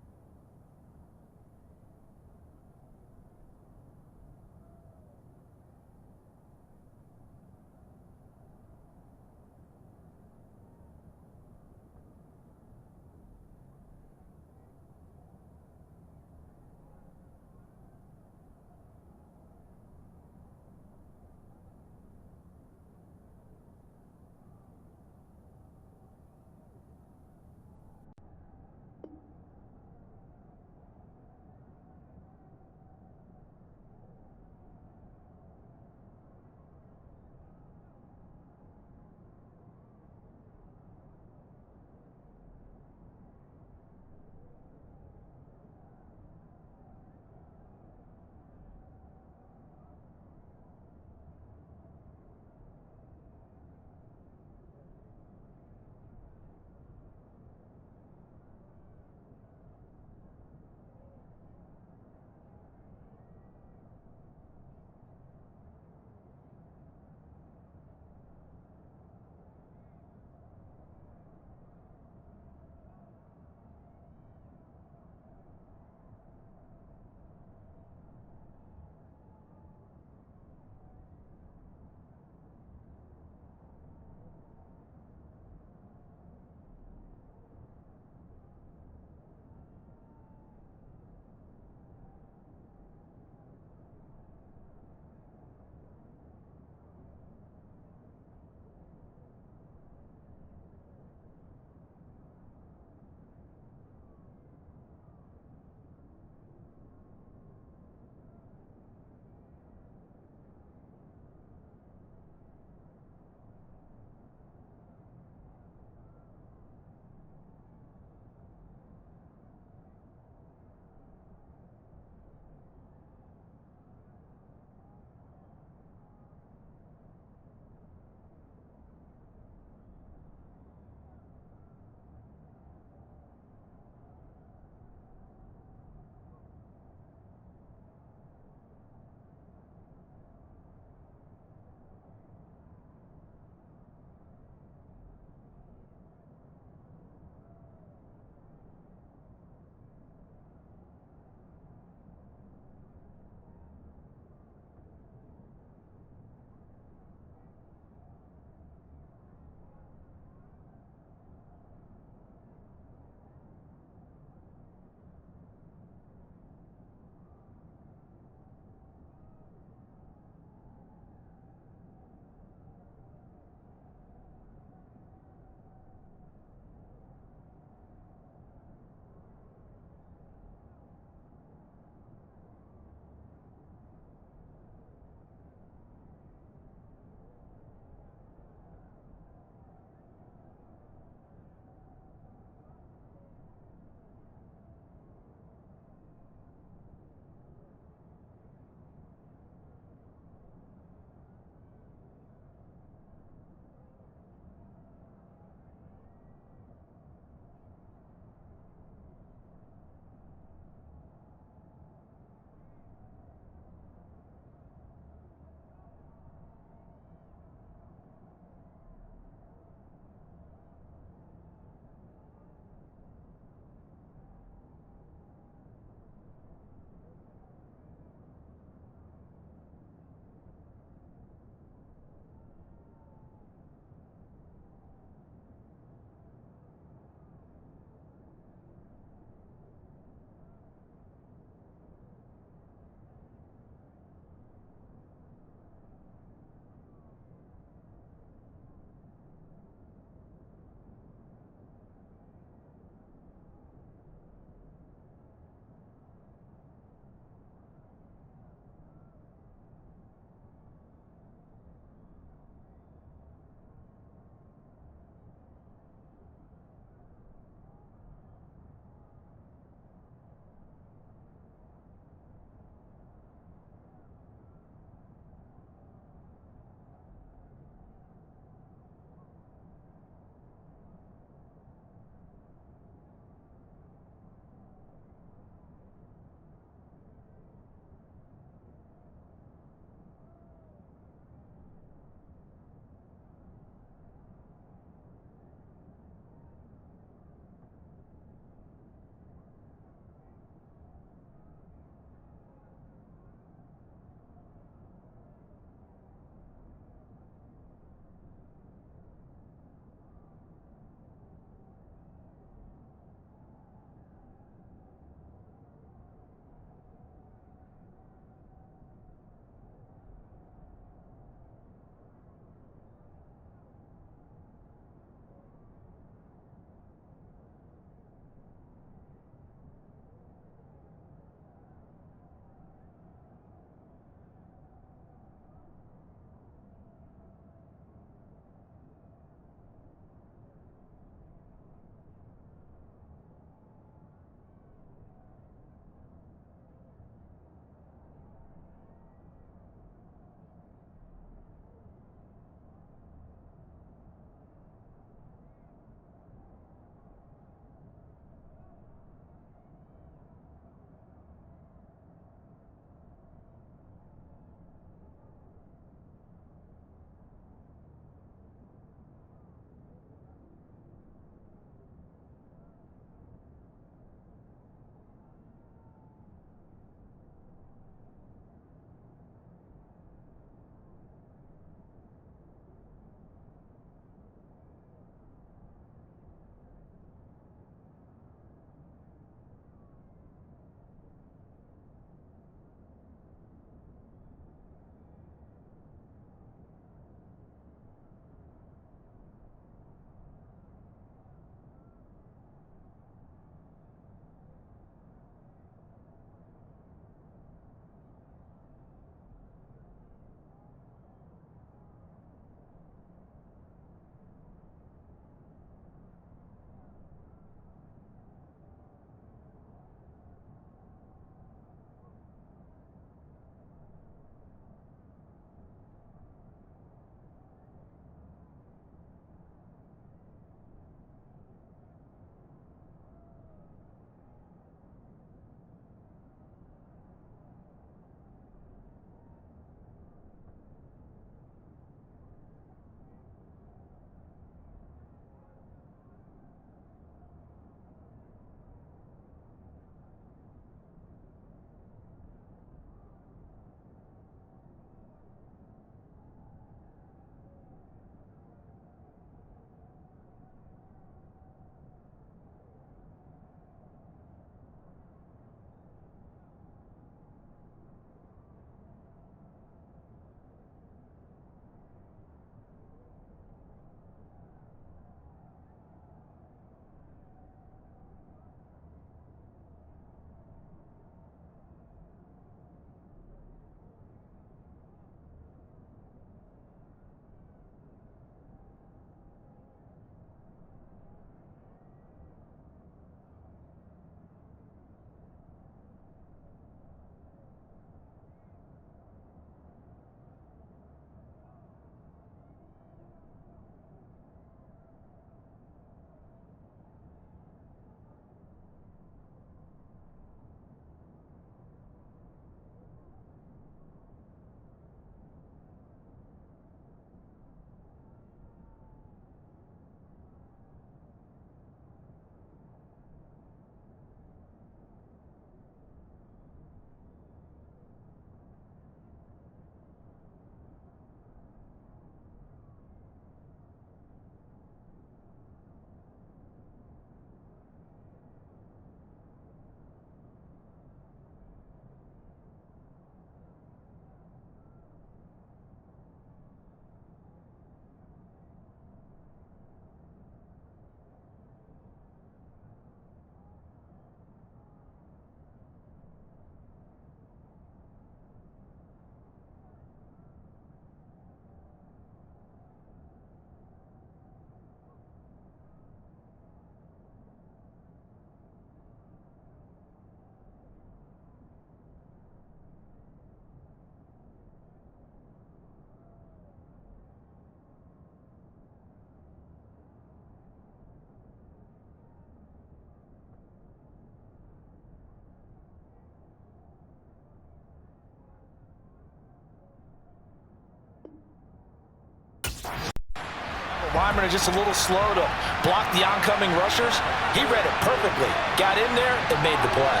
linemen are just a little slow to block the oncoming rushers. He read it perfectly, got in there, and made the play.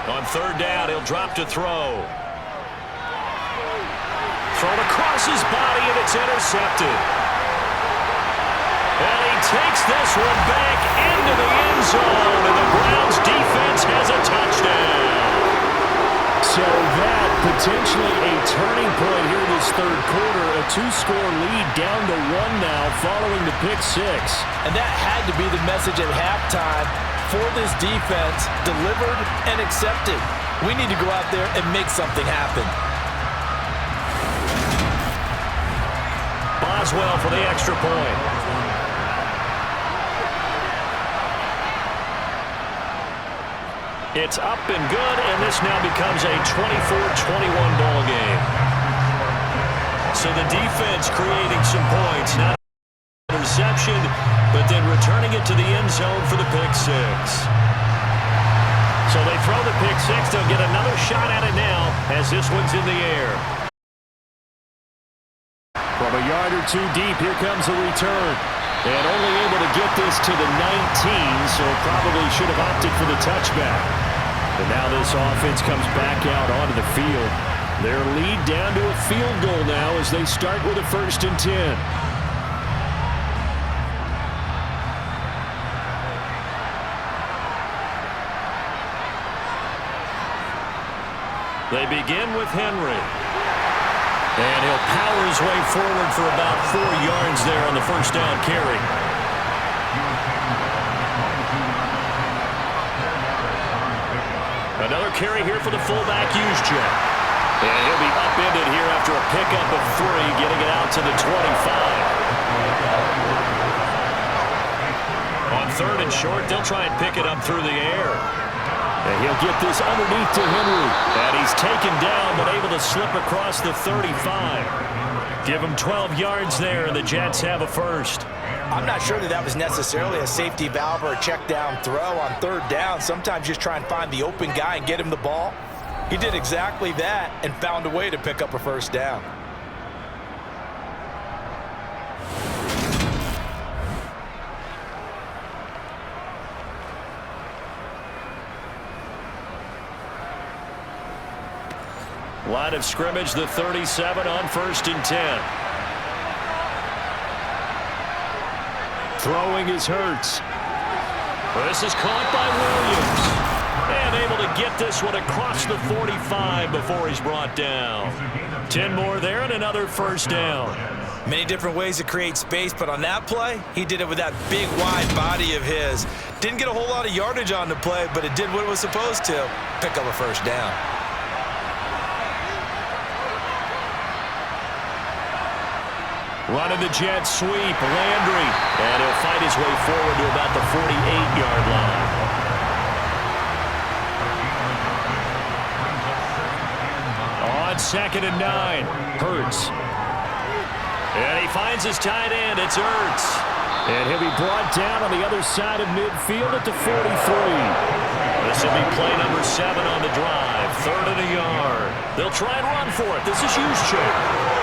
On third down, he'll drop to throw. Thrown across his body, and it's intercepted. And he takes this one back into the end zone, and the Browns defense has a touchdown. So that potentially a turning point here this third quarter. A two-score lead down to 1 now following the pick six. And that had to be the message at halftime for this defense, delivered and accepted. We need to go out there and make something happen. Boswell for the extra point. It's up and good, and this now becomes a 24-21 ball game. So the defense creating some points. Not interception, but then returning it to the end zone for the pick six. So they throw the pick six. They'll get another shot at it now as this one's in the air. From a yard or two deep, here comes a return. And only able to get this to the 19, so probably should have opted for the touchback. And now this offense comes back out onto the field. Their lead down to a field goal now as they start with a 1st and 10. They begin with Henry. And he'll power his way forward for about 4 yards there on the first down carry. Another carry here for the fullback, Juszczyk. And he'll be upended here after a pickup of 3, getting it out to the 25. On 3rd and short, they'll try and pick it up through the air. And he'll get this underneath to Henry. And he's taken down, but able to slip across the 35. Give him 12 yards there, and the Jets have a first. I'm not sure that was necessarily a safety valve or a check down throw on 3rd down. Sometimes just try and find the open guy and get him the ball. He did exactly that and found a way to pick up a 1st down. Line of scrimmage, the 37 on 1st and 10. Throwing is Hurts. This is caught by Williams. And able to get this one across the 45 before he's brought down. 10 more there and another 1st down. Many different ways to create space, but on that play, he did it with that big, wide body of his. Didn't get a whole lot of yardage on the play, but it did what it was supposed to. Pick up a 1st down. Running the jet sweep, Landry. And he'll fight his way forward to about the 48-yard line. On 2nd and 9, Hurts. And he finds his tight end, it's Hurts. And he'll be brought down on the other side of midfield at the 43. This will be play number 7 on the drive, 3rd and a yard. They'll try and run for it. This is Juszczyk.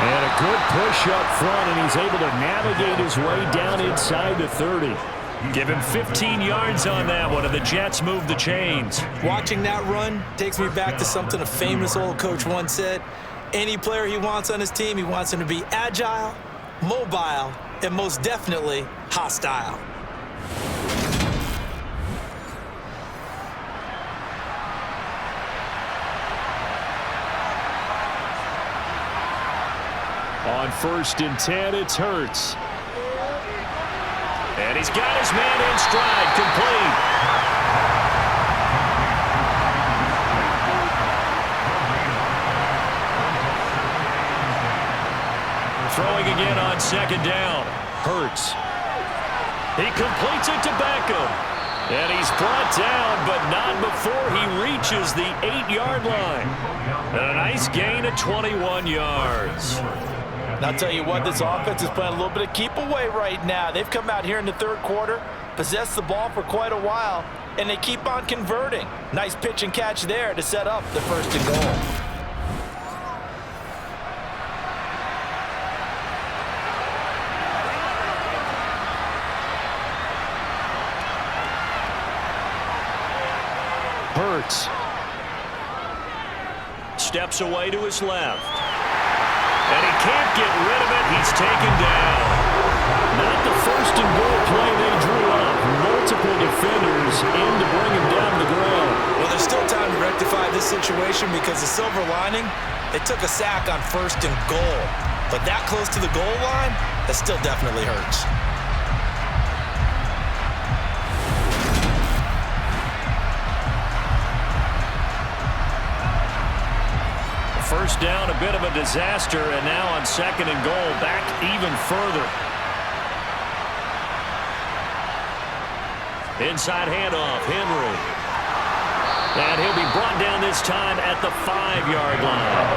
And a good push up front, and he's able to navigate his way down inside the 30. Give him 15 yards on that one, and the Jets move the chains. Watching that run takes me back to something a famous old coach once said. Any player he wants on his team, he wants him to be agile, mobile, and most definitely hostile. On 1st and 10, it's Hurts. And he's got his man in stride, complete. Throwing again on 2nd down. Hurts. He completes it to Beckham. And he's brought down, but not before he reaches the 8-yard line. And a nice gain of 21 yards. And I'll tell you what, this offense is playing a little bit of keep away right now. They've come out here in the 3rd quarter, possessed the ball for quite a while, and they keep on converting. Nice pitch and catch there to set up the 1st and goal. Hurts. Steps away to his left. And he can't get rid of it. He's taken down. Not the first and goal play they drew up. Multiple defenders in to bring him down to the ground. Well, there's still time to rectify this situation because the silver lining, they took a sack on 1st and goal. But that close to the goal line, that still definitely hurts. First down, a bit of a disaster, and now on 2nd and goal, back even further. Inside handoff, Henry. And he'll be brought down this time at the 5-yard line.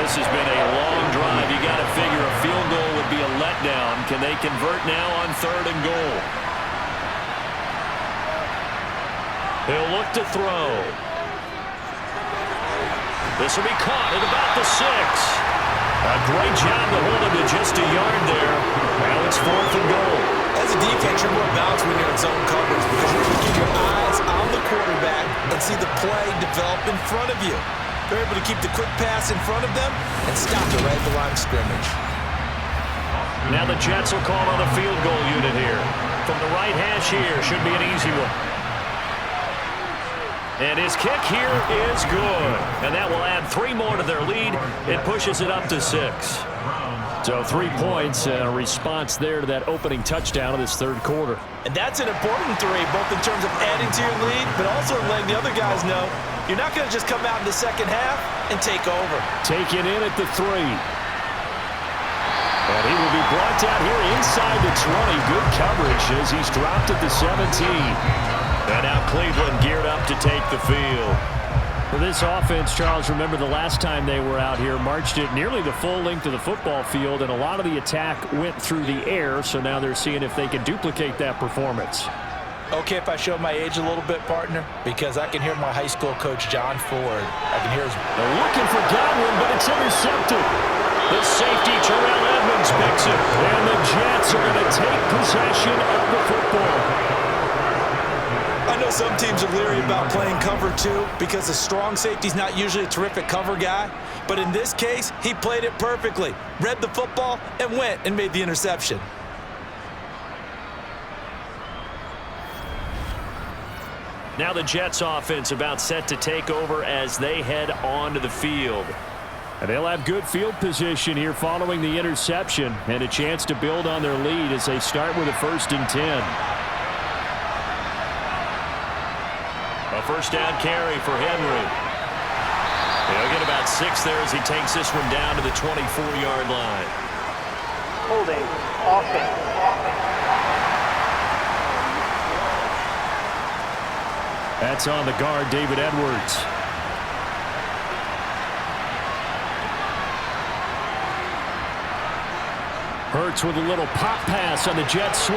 This has been a long drive. You got to figure a field goal would be a letdown. Can they convert now on 3rd and goal? He'll look to throw. This will be caught at about the 6. A great job to hold him to just a yard there. Now it's 4th and goal. As a defense, you're more balanced when you're in zone coverage because you're able to keep your eyes on the quarterback and see the play develop in front of you. They're able to keep the quick pass in front of them and stop it right at the line of scrimmage. Now the Jets will call on the field goal unit here. From the right hash here, should be an easy one. And his kick here is good. And that will add 3 more to their lead. It pushes it up to 6. So 3 points and a response there to that opening touchdown of this 3rd quarter. And that's an important 3, both in terms of adding to your lead, but also letting the other guys know you're not going to just come out in the second half and take over. Taken in at the 3. And he will be brought down here inside the 20. Good coverage as he's dropped at the 17. And now Cleveland geared up to take the field. For this offense, Charles, remember the last time they were out here, marched it nearly the full length of the football field, and a lot of the attack went through the air, so now they're seeing if they can duplicate that performance. Okay, if I show my age a little bit, partner, because I can hear my high school coach, John Ford. I can hear his... They're looking for Godwin, but it's intercepted. The safety, Terrell Edmonds, picks it. And the Jets are going to take possession of the football. I know some teams are leery about playing cover 2 because the strong safety's not usually a terrific cover guy. But in this case, he played it perfectly, read the football, and went and made the interception. Now the Jets offense about set to take over as they head onto the field. And they'll have good field position here following the interception and a chance to build on their lead as they start with a 1st and 10. A first down carry for Henry. He'll get about 6 there as he takes this one down to the 24-yard line. Holding. Offense. That's on the guard, David Edwards. Hurts with a little pop pass on the jet sweep.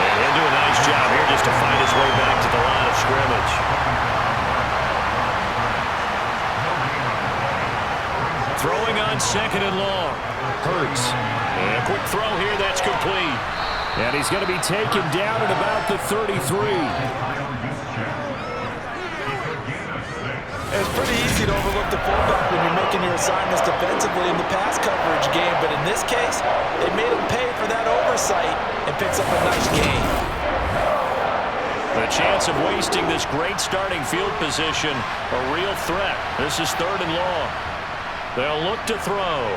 And he'll do a nice job here just to find his way back to the line of scrimmage. Throwing on 2nd and long. Hurts. And a quick throw here, that's complete. And he's going to be taken down at about the 33. It's pretty easy to overlook the fullback when you're making your assignments defensively in the pass coverage game, but in this case, they made him pay for that oversight and picks up a nice gain. The chance of wasting this great starting field position, a real threat. This is 3rd and long. They'll look to throw.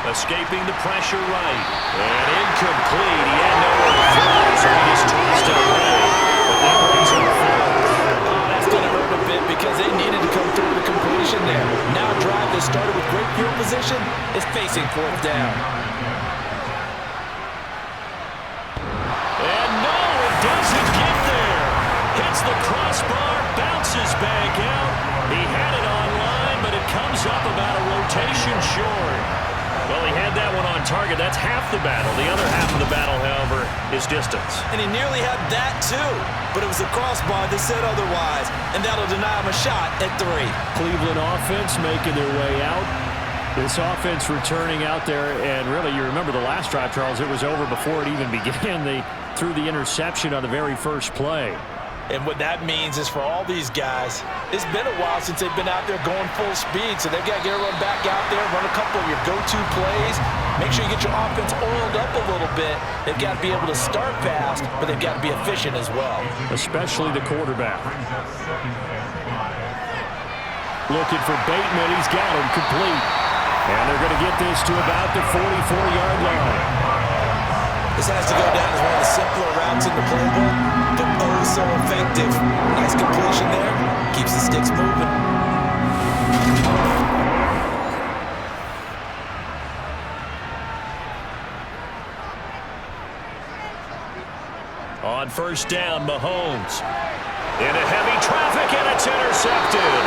Escaping the pressure right. And incomplete. He had nowhere to throw, so he just tossed it away. But that brings him forward. Oh, that's going to hurt a bit because they needed to come through the completion there. Now a drive that started with great field position is facing 4th down. And no, it doesn't get there. Hits the crossbar, bounces back out. He had it online, but it comes up about a rotation short. Well, he had that one on target. That's half the battle. The other half of the battle, however, is distance. And he nearly had that, too. But it was the crossbar that said otherwise. And that'll deny him a shot at 3. Cleveland offense making their way out. This offense returning out there. And really, you remember the last drive, Charles, it was over before it even began. They threw the interception on the very first play. And what that means is for all these guys, it's been a while since they've been out there going full speed, so they've got to get everyone back out there, run a couple of your go-to plays, make sure you get your offense oiled up a little bit. They've got to be able to start fast, but they've got to be efficient as well. Especially the quarterback. Looking for Bateman. He's got him complete. And they're going to get this to about the 44-yard line. This has to go down as one of the simpler routes in the playbook, but oh so effective. Nice completion there. Keeps the sticks moving. On first down, Mahomes. Into heavy traffic, and it's intercepted.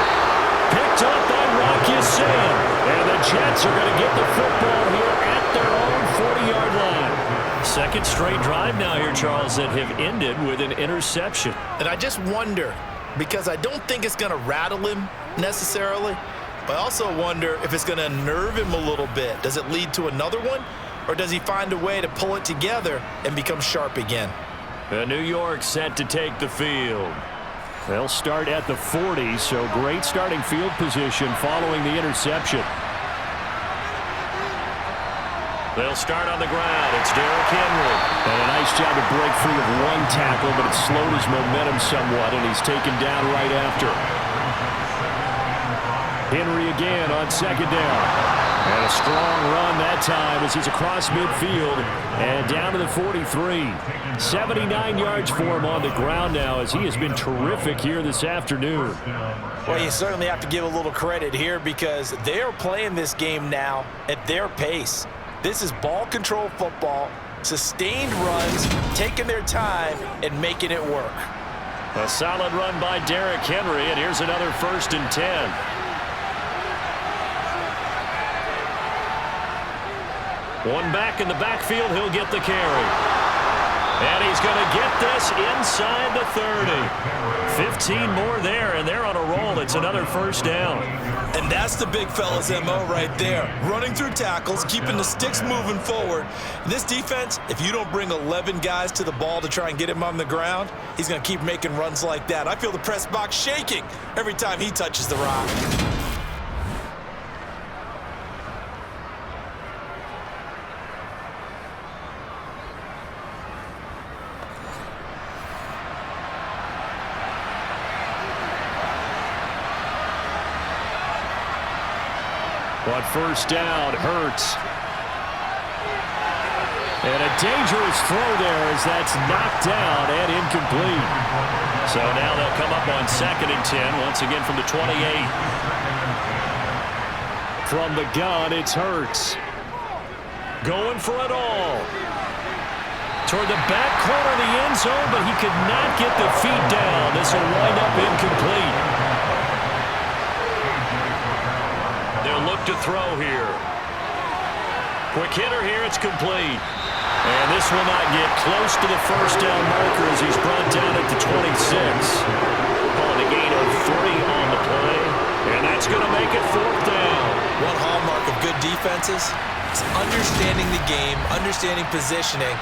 Picked up by Rocky Sin. And the Jets are going to get the football here at their own 40-yard line. Second straight drive now here, Charles, that have ended with an interception. And I just wonder, because I don't think it's going to rattle him necessarily, but I also wonder if it's going to unnerve him a little bit. Does it lead to another one, or does he find a way to pull it together and become sharp again? New York set to take the field. They'll start at the 40, so great starting field position following the interception. They'll start on the ground. It's Derrick Henry. And a nice job to break free of one tackle, but it slowed his momentum somewhat, and he's taken down right after. Henry again on second down. And a strong run that time as he's across midfield and down to the 43. 79 yards for him on the ground now as he has been terrific here this afternoon. Well, you certainly have to give a little credit here because they are playing this game now at their pace. This is ball control football, sustained runs, taking their time and making it work. A solid run by Derrick Henry, and here's another 1st and 10. One back in the backfield, he'll get the carry. And he's going to get this inside the 30. 15 more there, and they're on a roll. It's another 1st down. And that's the big fella's MO right there. Running through tackles, keeping the sticks moving forward. This defense, if you don't bring 11 guys to the ball to try and get him on the ground, he's going to keep making runs like that. I feel the press box shaking every time he touches the rock. On first down, Hurts. And a dangerous throw there as that's knocked down and incomplete. So now they'll come up on 2nd and 10, once again from the 28. From the gun, it's Hurts. Going for it all. Toward the back corner of the end zone, but he could not get the feet down. This will wind up incomplete. They'll look to throw here. Quick hitter here, it's complete. And this will not get close to the 1st down marker as he's brought down at the 26. Calling a gain of 3 on the play. And that's going to make it 4th down. One hallmark of good defenses is understanding the game, understanding positioning,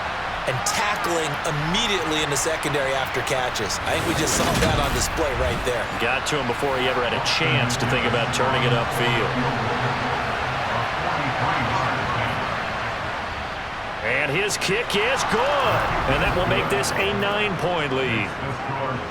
and tackling immediately in the secondary after catches. I think we just saw that on display right there. Got to him before he ever had a chance to think about turning it upfield. And his kick is good. And that will make this a 9-point lead.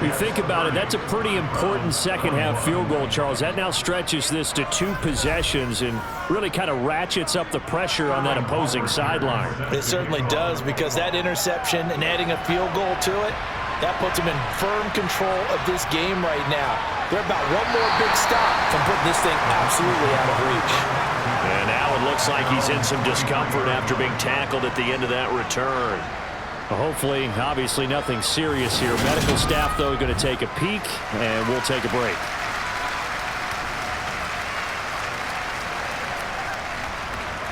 You think about it, that's a pretty important second-half field goal, Charles. That now stretches this to 2 possessions and really kind of ratchets up the pressure on that opposing sideline. It certainly does, because that interception and adding a field goal to it, that puts them in firm control of this game right now. They're about one more big stop from putting this thing absolutely out of reach. And now it looks like he's in some discomfort after being tackled at the end of that return. Well, hopefully, obviously nothing serious here. Medical staff, though, going to take a peek, and we'll take a break.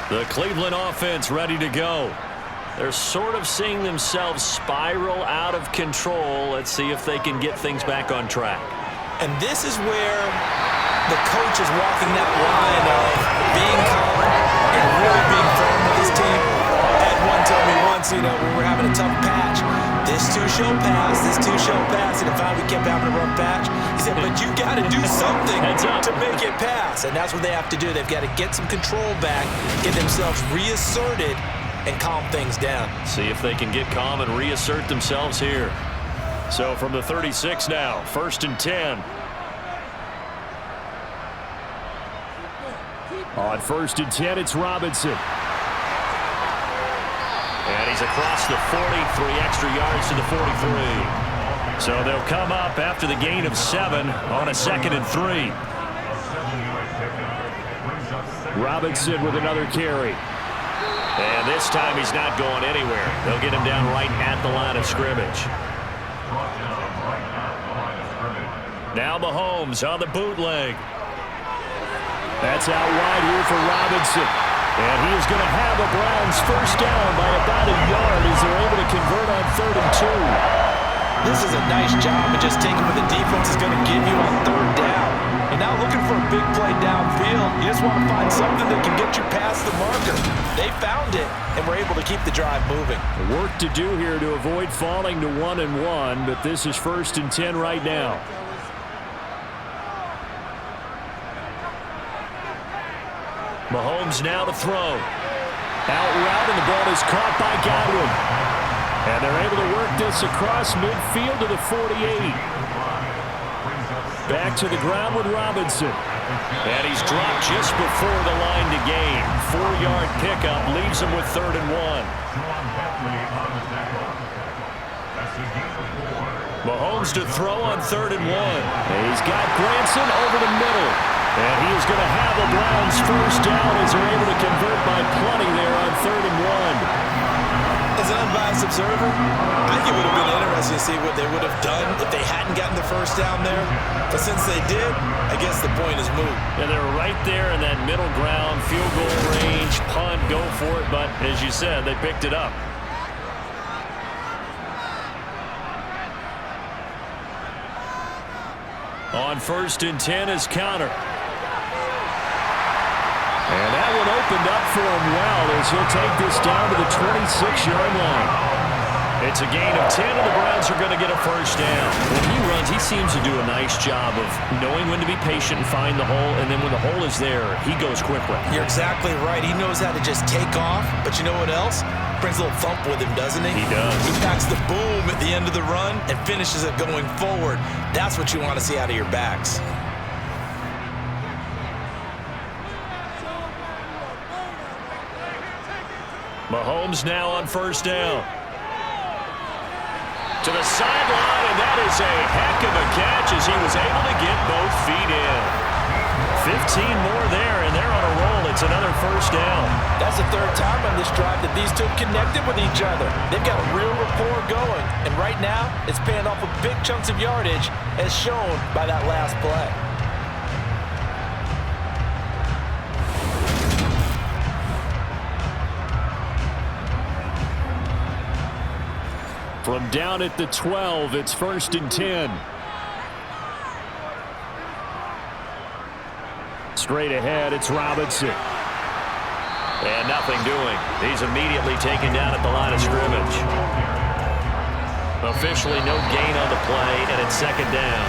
The Cleveland offense ready to go. They're sort of seeing themselves spiral out of control. Let's see if they can get things back on track. And this is where the coach is walking that line of being calm and really being firm with his team. Ed one told me once, when we're having a tough patch, this too shall pass, and if finally patch. He said, but you got to do something Heads up. to make it pass. And that's what they have to do. They've got to get some control back, get themselves reasserted, and calm things down. See if they can get calm and reassert themselves here. So from the 36 now, 1st and 10. On 1st and 10, it's Robinson. And he's across the 40, 3 extra yards to the 43. So they'll come up after the gain of 7 on a 2nd and 3. Robinson with another carry. And this time he's not going anywhere. They'll get him down right at the line of scrimmage. Now Mahomes on the bootleg. That's out wide here for Robinson. And he is going to have a Browns first down by about a yard as they're able to convert on 3rd and 2. This is a nice job of just taking what the defense is going to give you on 3rd down. You're not looking for a big play downfield. You just want to find something that can get you past the marker. They found it, and were able to keep the drive moving. Work to do here to avoid falling to 1-1, but this is 1st and 10 right now. Mahomes now to throw. Out route, and the ball is caught by Godwin. And they're able to work this across midfield to the 48. Back to the ground with Robinson. And he's dropped just before the line to gain. 4-yard pickup leaves him with 3rd and 1. Mahomes to throw on 3rd and 1. He's got Granson over the middle. And he is going to have a Browns first down as they're able to convert by plenty there on 3rd and 1. As an unbiased observer, I think it would have been interesting to see what they would have done if they hadn't gotten the first down there. But since they did, I guess the point is moot. And they're right there in that middle ground, field goal range, punt, go for it. But as you said, they picked it up. On 1st and 10 is Counter. And that one opened up for him well as he'll take this down to the 26-yard line. It's a gain of 10, and the Browns are going to get a first down. When he runs, he seems to do a nice job of knowing when to be patient and find the hole, and then when the hole is there, he goes quickly. You're exactly right. He knows how to just take off, but you know what else? Brings a little thump with him, doesn't he? He does. He packs the boom at the end of the run and finishes it going forward. That's what you want to see out of your backs. Mahomes now on first down. To the sideline, and that is a heck of a catch as he was able to get both feet in. 15 more there, and they're on a roll. It's another first down. That's the 3rd time on this drive that these two have connected with each other. They've got a real rapport going, and right now it's paying off with big chunks of yardage as shown by that last play. From down at the 12, it's 1st and 10. Straight ahead, it's Robinson. And nothing doing. He's immediately taken down at the line of scrimmage. Officially no gain on the play, and it's 2nd down.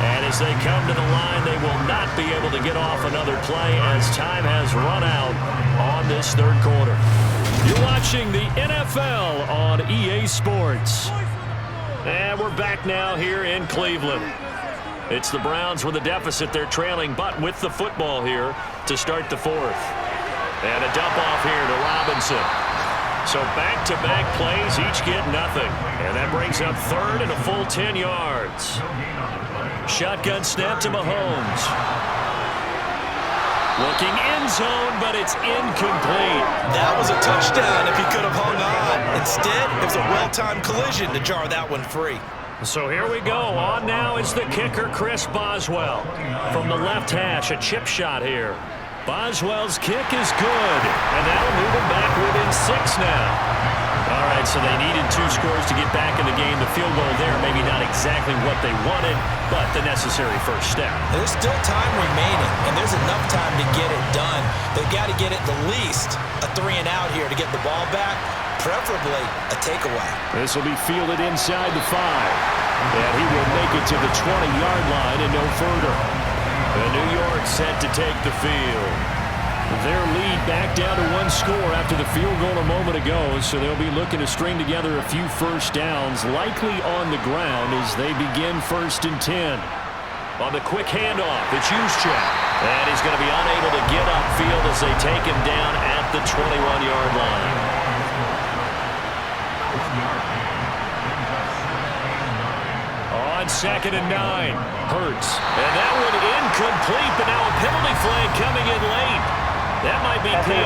And as they come to the line, they will not be able to get off another play as time has run out on this 3rd quarter. You're watching the NFL on EA Sports. And we're back now here in Cleveland. It's the Browns with a deficit. They're trailing, but with the football here to start the 4th. And a dump off here to Robinson. So back-to-back plays, each get nothing. And that brings up 3rd and a full 10 yards. Shotgun snap to Mahomes. Looking end zone, but it's incomplete. That was a touchdown if he could have hung on. Instead, it was a well-timed collision to jar that one free. So here we go. On now is the kicker, Chris Boswell. From the left hash, a chip shot here. Boswell's kick is good, and that'll move him back within 6 now. All right, so they needed 2 scores to get back in the game. The field goal there, maybe not exactly what they wanted, but the necessary first step. There's still time remaining, and there's enough time to get it done. They've got to get at the least a 3-and-out here to get the ball back, preferably a takeaway. This will be fielded inside the 5. And he will make it it to the 20-yard line and no further. And New York set to take the field. Their lead back down to one score after the field goal a moment ago, so they'll be looking to string together a few first downs, likely on the ground as they begin 1st and 10. On the quick handoff, it's Juszczyk. And he's going to be unable to get upfield as they take him down at the 21-yard line. On 2nd and 9, Hurts. And that one incomplete, but now a penalty flag coming in late. That might be PI.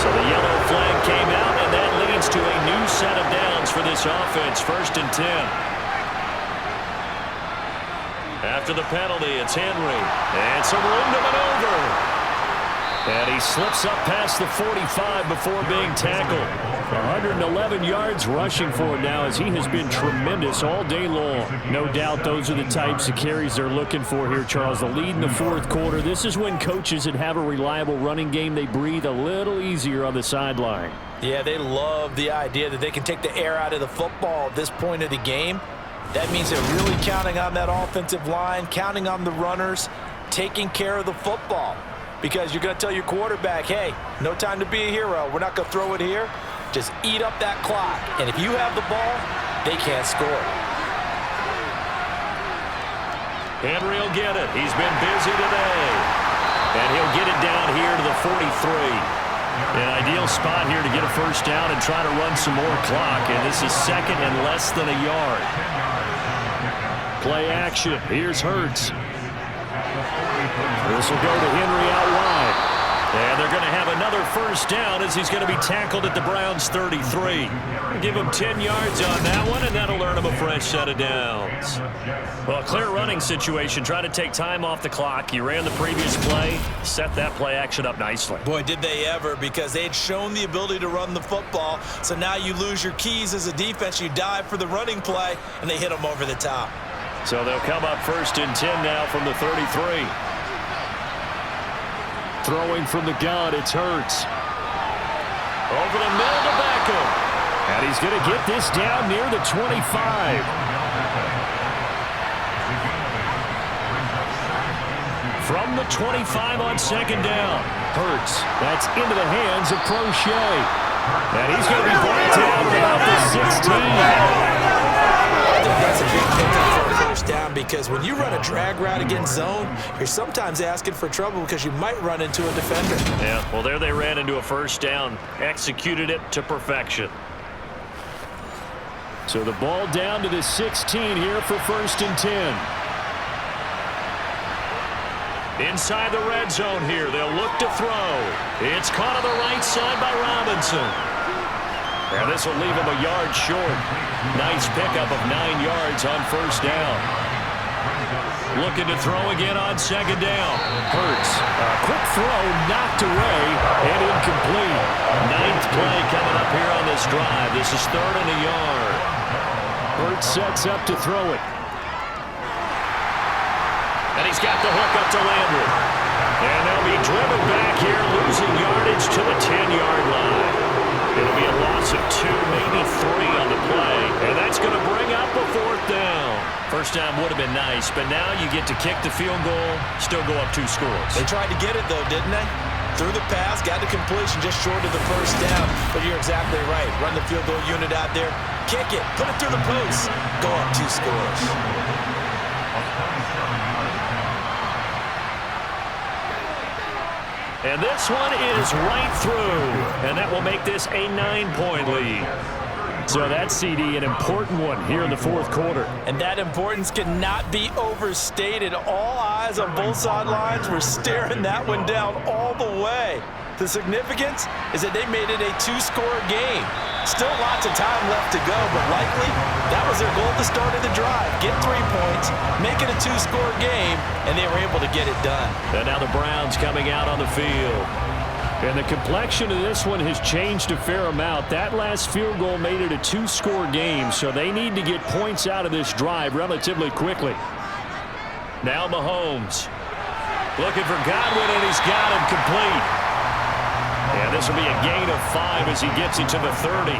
So the yellow flag came out, and that leads to a new set of downs for this offense. 1st and 10. After the penalty, it's Henry. And some room to maneuver. And he slips up past the 45 before being tackled. 111 yards rushing for him now as he has been tremendous all day long. No doubt those are the types of carries they're looking for here, Charles. The lead in the 4th quarter. This is when coaches that have a reliable running game, they breathe a little easier on the sideline. Yeah, they love the idea that they can take the air out of the football at this point of the game. That means they're really counting on that offensive line, counting on the runners, taking care of the football. Because you're going to tell your quarterback, hey, no time to be a hero. We're not going to throw it here. Just eat up that clock. And if you have the ball, they can't score. Henry will get it. He's been busy today. And he'll get it down here to the 43. An ideal spot here to get a first down and try to run some more clock. And this is 2nd and less than a yard. Play action. Here's Hurts. This will go to Henry out wide. And they're going to have another first down as he's going to be tackled at the Browns' 33. Give him 10 yards on that one, and that'll earn him a fresh set of downs. Well, clear running situation. Try to take time off the clock. You ran the previous play, set that play action up nicely. Boy, did they ever, because they had shown the ability to run the football. So now you lose your keys as a defense. You dive for the running play, and they hit them over the top. So they'll come up 1st and 10 now from the 33. Throwing from the gun, it's Hurts. Over the middle to Beckham. And he's going to get this down near the 25. From the 25 on 2nd down. Hurts. That's into the hands of Crochet. And he's going to be brought down about the 16. I think that's a big pickup for a first down, because when you run a drag route against zone, you're sometimes asking for trouble because you might run into a defender. Yeah, well, there they ran into a first down. Executed it to perfection. So the ball down to the 16 here for 1st and 10. Inside the red zone here, they'll look to throw. It's caught on the right side by Robinson. And this will leave him a yard short. Nice pickup of 9 yards on first down. Looking to throw again on 2nd down. Hurts. A quick throw knocked away and incomplete. 9th play coming up here on this drive. This is 3rd and a yard. Hurts sets up to throw it. And he's got the hook up to Landry. And they'll be driven back here, losing yardage to the 10-yard line. It'll be a loss of 2, maybe 3 on the play. And that's going to bring up a 4th down. First down would have been nice, but now you get to kick the field goal, still go up 2 scores. They tried to get it, though, didn't they? Threw the pass, got the completion just short of the first down. But you're exactly right. Run the field goal unit out there. Kick it. Put it through the post. Go up 2 scores. And this one is right through. And that will make this a 9-point lead. So that CD, an important one here in the 4th quarter. And that importance cannot be overstated. All eyes on both sidelines were staring that one down all the way. The significance is that they made it a 2-score game. Still lots of time left to go, but likely that was their goal at the start of the drive. Get 3 points, make it a 2-score game, and they were able to get it done. And now the Browns coming out on the field. And the complexion of this one has changed a fair amount. That last field goal made it a 2-score game, so they need to get points out of this drive relatively quickly. Now Mahomes looking for Godwin, and he's got him complete. And And this will be a gain of 5 as he gets it to the 30.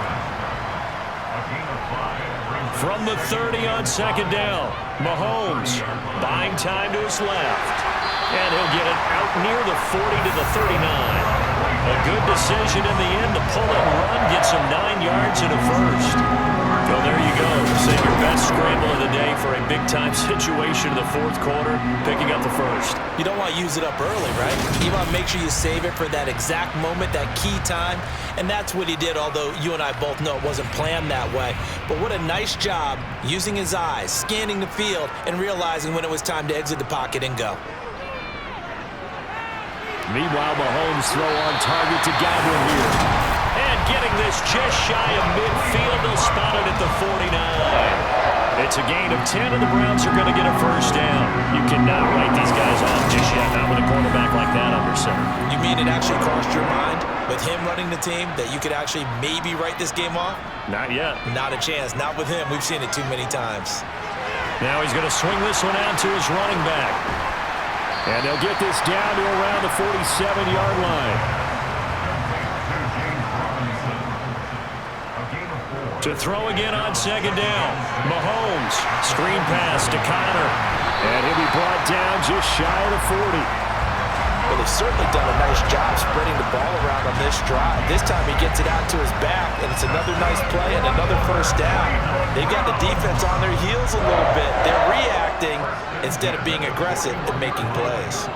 From the 30 on second down, Mahomes buying time to his left. And he'll get it out near the 40 to the 39. A good decision in the end to pull and run, get some 9 yards and a first. So there you go. Save your best scramble of the day for a big-time situation in the fourth quarter, picking up the first. You don't want to use it up early, right? You want to make sure you save it for that exact moment, that key time. And that's what he did, although you and I both know it wasn't planned that way. But what a nice job using his eyes, scanning the field, and realizing when it was time to exit the pocket and go. Meanwhile, Mahomes throw on target to Godwin here. And getting this just shy of midfield, they'll spot it at the 49. It's a gain of 10, and the Browns are going to get a first down. You cannot write these guys off just yet, not with a quarterback like that under center. You mean it actually crossed your mind with him running the team that you could actually maybe write this game off? Not yet. Not a chance. Not with him. We've seen it too many times. Now he's going to swing this one out to his running back. And they'll get this down to around the 47-yard line. To throw again on second down. Mahomes, screen pass to Connor. And he'll be brought down just shy of the 40. Well, they've certainly done a nice job spreading the ball around on this drive. This time he gets it out to his back, and it's another nice play and another first down. They've got the defense on their heels a little bit. They're reacting instead of being aggressive and making plays.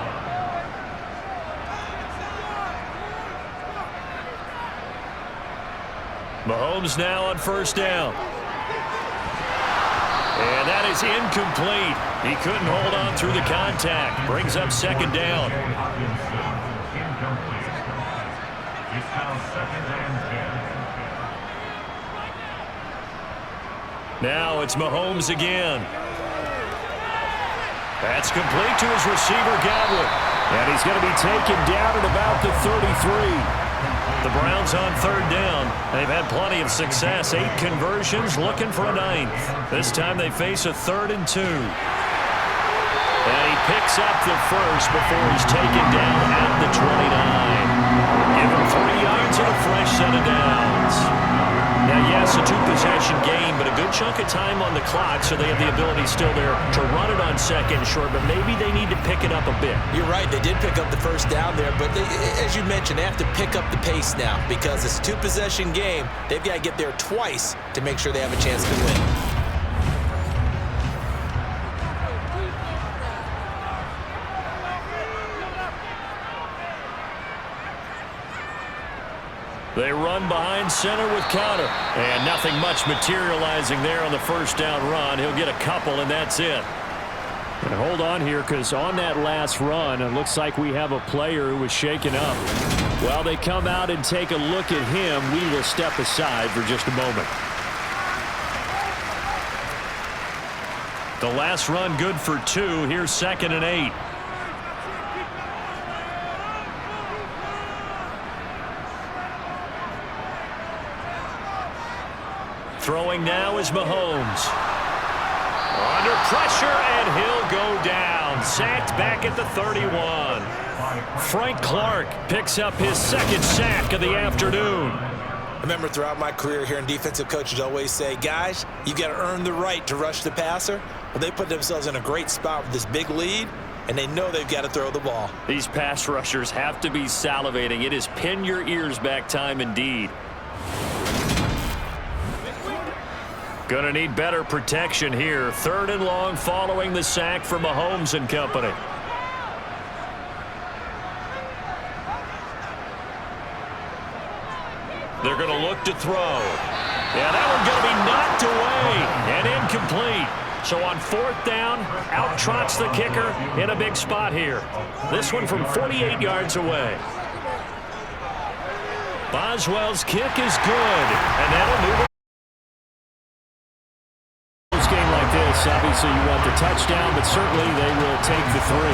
Mahomes now on first down. And that is incomplete. He couldn't hold on through the contact. Brings up second down. Now it's Mahomes again. That's complete to his receiver, Godwin. And he's going to be taken down at about the 33. The Browns on third down. They've had plenty of success. 8 conversions, looking for a 9th. This time they face a 3rd and 2. And he picks up the first before he's taken down at the 29. Give him 3 yards and a fresh set of downs. Now, yes, a 2-possession game, but a good chunk of time on the clock, so they have the ability still there to run it on second and short, but maybe they need to pick it up a bit. You're right. They did pick up the first down there, but as you mentioned, they have to pick up the pace now because it's a 2-possession game. They've got to get there twice to make sure they have a chance to win. They run behind center with Connor. And nothing much materializing there on the first down run. He'll get a couple, and that's it. And hold on here, because on that last run, it looks like we have a player who was shaken up. While they come out and take a look at him, we will step aside for just a moment. The last run good for 2. Here's 2nd and 8. Throwing now is Mahomes. Under pressure, and he'll go down. Sacked back at the 31. Frank Clark picks up his 2nd sack of the afternoon. I remember throughout my career hearing defensive coaches always say, guys, you got to earn the right to rush the passer. Well, they put themselves in a great spot with this big lead, and they know they've got to throw the ball. These pass rushers have to be salivating. It is pin your ears back time indeed. Gonna need better protection here. 3rd and long following the sack for Mahomes and company. They're gonna look to throw. Yeah, that one's gonna be knocked away and incomplete. So on 4th down, out trots the kicker in a big spot here. This one from 48 yards away. Boswell's kick is good, and that'll move it. Obviously, you want the touchdown, but certainly they will take the 3.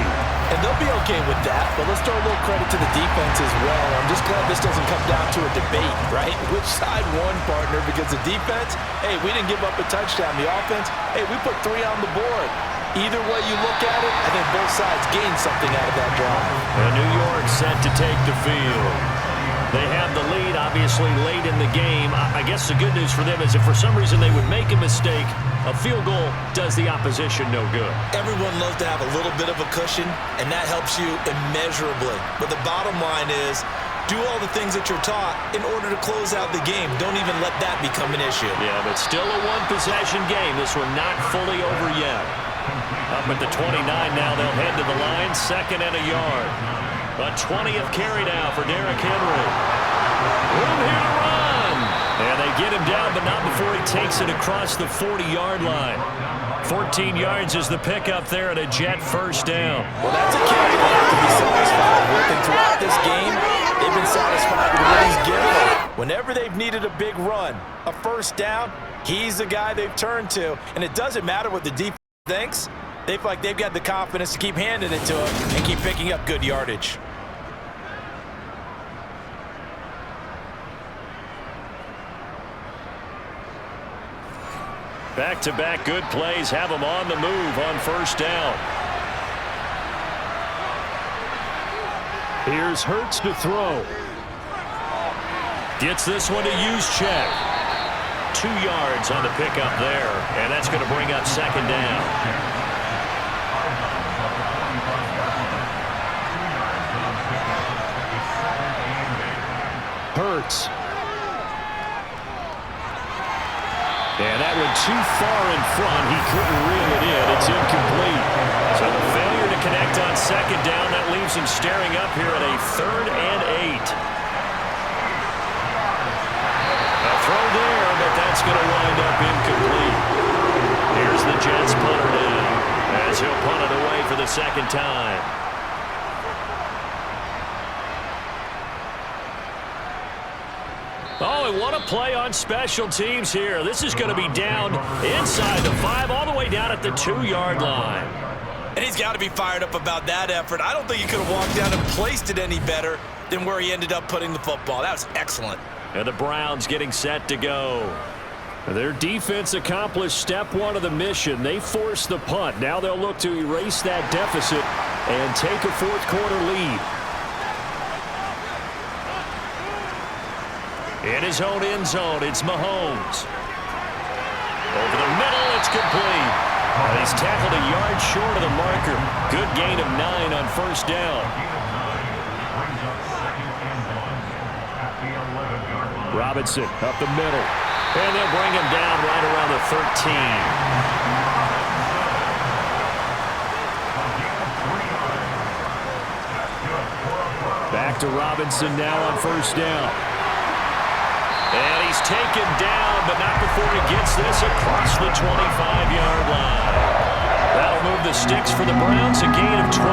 And they'll be okay with that, but let's throw a little credit to the defense as well. I'm just glad this doesn't come down to a debate, right? Which side won, partner? Because the defense, hey, we didn't give up a touchdown. The offense, hey, we put 3 on the board. Either way you look at it, I think both sides gained something out of that drive. And New York set to take the field. They have the lead, obviously, late in the game. I guess the good news for them is if for some reason they would make a mistake, a field goal does the opposition no good. Everyone loves to have a little bit of a cushion, and that helps you immeasurably. But the bottom line is, do all the things that you're taught in order to close out the game. Don't even let that become an issue. Yeah, but still a one-possession game. This one not fully over yet. Up at the 29 now, they'll head to the line, 2nd and a yard. A 20th carry now for Derrick Henry. Room here to run. And they get him down, but not before he takes it across the 40-yard line. 14 yards is the pickup there and a Jet first down. Well, that's a carry they have to be satisfied with. And throughout this game, they've been satisfied with what he's given them. Whenever they've needed a big run, a first down, he's the guy they've turned to. And it doesn't matter what the defense thinks. They feel like they've got the confidence to keep handing it to him and keep picking up good yardage. Back-to-back good plays have them on the move on first down. Here's Hurts to throw. Gets this one to use check. 2 yards on the pickup there, and that's going to bring up 2nd down. Hurts. And that one too far in front. He couldn't reel it in. It's incomplete. So the failure to connect on 2nd down, that leaves him staring up here at a 3rd and 8. A throw there, but that's going to wind up incomplete. Here's the Jets punter now, as he'll punt it away for the 2nd time. Oh, and what a play on special teams here. This is going to be down inside the 5, all the way down at the 2-yard line. And he's got to be fired up about that effort. I don't think he could have walked down and placed it any better than where he ended up putting the football. That was excellent. And the Browns getting set to go. Their defense accomplished step 1 of the mission. They forced the punt. Now they'll look to erase that deficit and take a 4th quarter lead. In his own end zone, it's Mahomes. Over the middle, it's complete. And he's tackled a yard short of the marker. Good gain of 9 on first down. Robinson up the middle. And they'll bring him down right around the 13. Back to Robinson now on first down. And he's taken down, but not before he gets this across the 25-yard line. That'll move the sticks for the Browns, a gain of 12.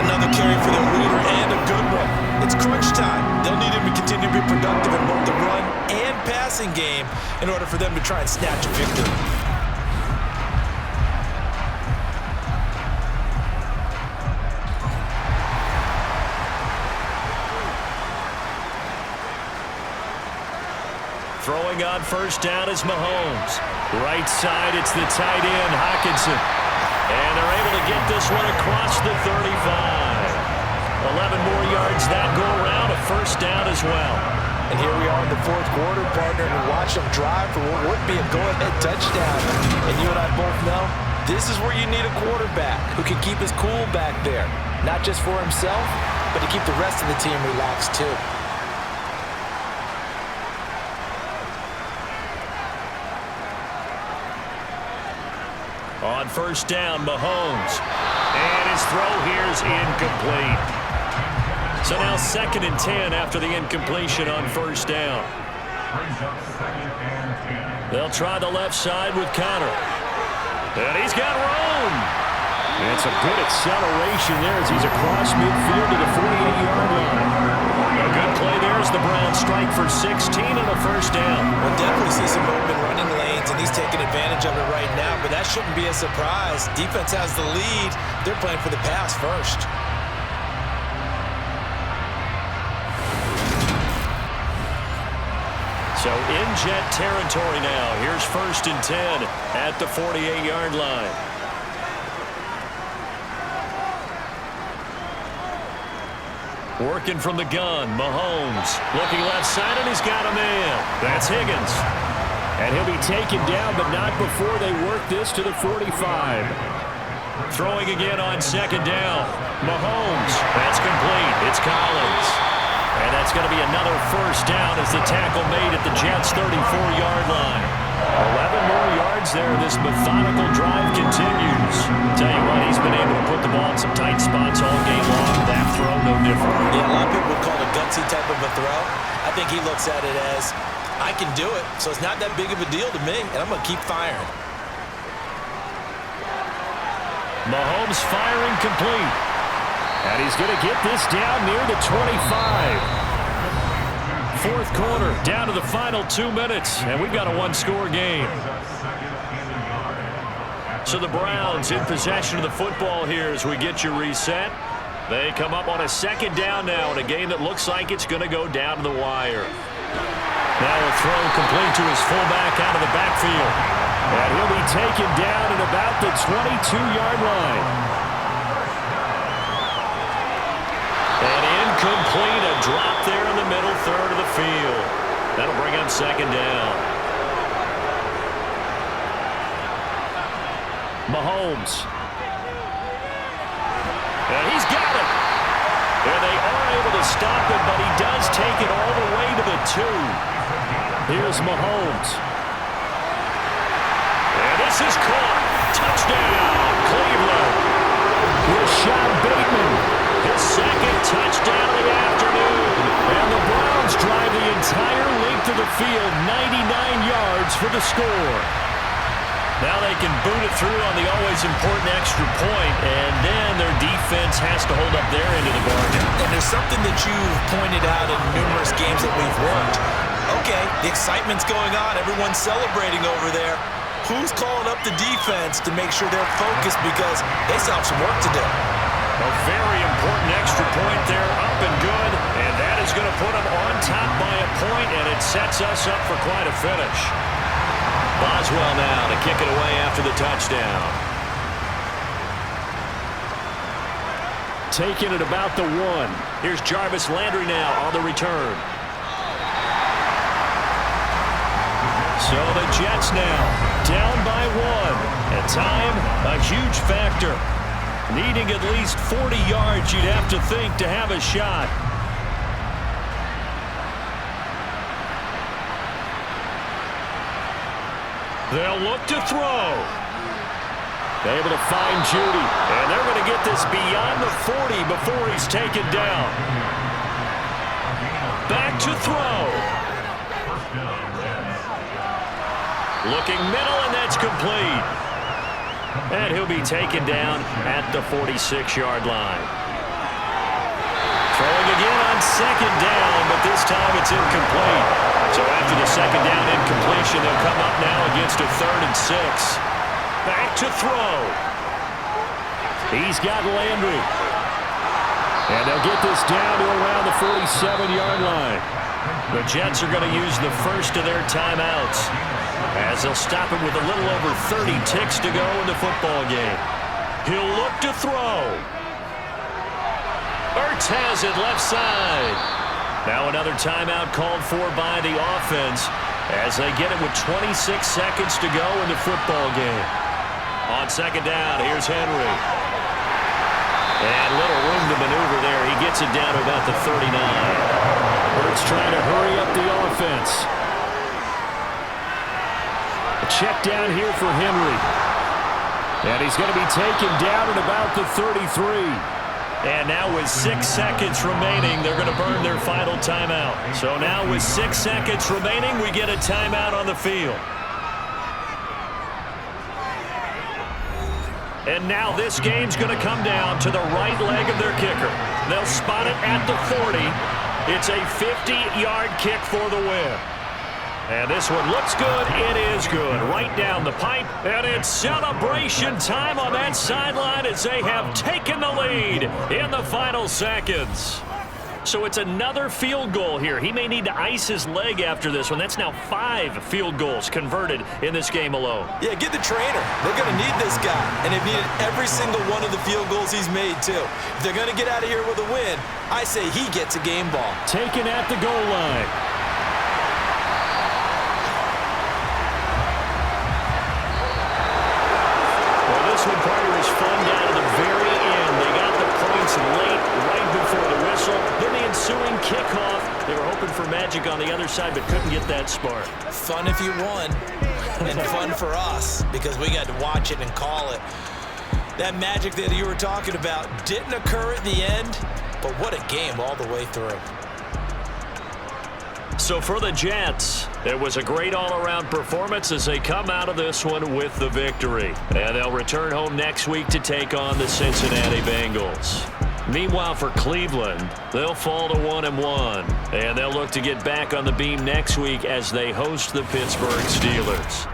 Another carry for their leader and a good one. It's crunch time. They'll need him to continue to be productive in both the run and passing game in order for them to try and snatch a victory. Throwing on first down is Mahomes. Right side, it's the tight end, Hockenson. And they're able to get this one across the 35. 11 more yards that go around, a first down as well. And here we are in the 4th quarter, partner, and watch them drive for what would be a go-ahead touchdown. And you and I both know this is where you need a quarterback who can keep his cool back there. Not just for himself, but to keep the rest of the team relaxed too. On first down, Mahomes. And his throw here is incomplete. So now 2nd and 10 after the incompletion on first down. They'll try the left side with Connor. And he's got room. And it's a good acceleration there as he's across midfield to the 48-yard line. A good play there as the Browns strike for 16 and a first down. We'll definitely see some open running lanes, and he's taking advantage of it right now, but that shouldn't be a surprise. Defense has the lead. They're playing for the pass first. So in Jet territory now. Here's 1st and 10 at the 48-yard line. Working from the gun, Mahomes. Looking left side, and he's got a man. That's Higgins. And he'll be taken down, but not before they work this to the 45. Throwing again on second down. Mahomes. That's complete. It's Collins. And that's going to be another first down as the tackle made at the Jets' 34-yard line. 11 more yards there. This methodical drive continues. Tell you what, he's been able to put the ball in some tight spots all game long. That throw, no different. Yeah, a lot of people would call it a gutsy type of a throw. I think he looks at it as, I can do it, so it's not that big of a deal to me, and I'm going to keep firing. Mahomes firing complete. And he's going to get this down near the 25. Fourth quarter, down to the final 2 minutes, and we've got a one-score game. So the Browns in possession of the football here as we get you reset. They come up on a second down now in a game that looks like it's going to go down to the wire. Now a throw complete to his fullback out of the backfield. And he'll be taken down at about the 22-yard line. And incomplete, a drop there in the middle third of the field. That'll bring up second down. Mahomes. And he's got it. And they are able to stop it, but he does take it all the way to the 2. Here's Mahomes. And this is caught. Touchdown, Cleveland. Rashad Bateman. His second touchdown of the afternoon. And the Browns drive the entire length of the field, 99 yards for the score. Now they can boot it through on the always important extra point, and then their defense has to hold up their end of the bargain. And there's something that you've pointed out in numerous games that we've worked. Okay, the excitement's going on. Everyone's celebrating over there. Who's calling up the defense to make sure they're focused because they still have some work to do? A very important extra point there, up and good, and that is going to put them on top by a point, and it sets us up for quite a finish. Boswell now to kick it away after the touchdown. Taking it about the 1. Here's Jarvis Landry now on the return. So the Jets now down by 1. At time, a huge factor. Needing at least 40 yards, you'd have to think, to have a shot. They'll look to throw. Able to find Judy. And they're going to get this beyond the 40 before he's taken down. Back to throw. Looking middle, and that's complete. And he'll be taken down at the 46-yard line. Throwing again on second down, but this time it's incomplete. So after the second down incompletion, they'll come up now against a 3rd and 6. Back to throw. He's got Landry. And they'll get this down to around the 47-yard line. The Jets are going to use the first of their timeouts as they'll stop it with a little over 30 ticks to go in the football game. He'll look to throw. Ertz has it left side. Now another timeout called for by the offense as they get it with 26 seconds to go in the football game. On second down, here's Henry. And little room to maneuver there. He gets it down to about the 39. Ertz trying to hurry up the offense. A check down here for Henry. And he's going to be taken down at about the 33. And now with 6 seconds remaining, they're going to burn their final timeout. So now with 6 seconds remaining, we get a timeout on the field. And now this game's going to come down to the right leg of their kicker. They'll spot it at the 40. It's a 50-yard kick for the win. And this one looks good. It is good. Right down the pipe. And it's celebration time on that sideline as they have taken the lead in the final seconds. So it's another field goal here. He may need to ice his leg after this one. That's now 5 field goals converted in this game alone. Yeah, get the trainer. They're going to need this guy. And they've needed every single one of the field goals he's made, too. If they're going to get out of here with a win, I say he gets a game ball. Taken at the goal line. Well, this one, partner, is fun down to the very end. They got the points late, right before the whistle. Then the ensuing kickoff. They were hoping for magic on the other side, but couldn't get that spark. Fun if you won, and fun for us because we got to watch it and call it. That magic that you were talking about didn't occur at the end, but what a game all the way through. So for the Jets, it was a great all-around performance as they come out of this one with the victory. And they'll return home next week to take on the Cincinnati Bengals. Meanwhile, for Cleveland, they'll fall to 1-1, and they'll look to get back on the beam next week as they host the Pittsburgh Steelers.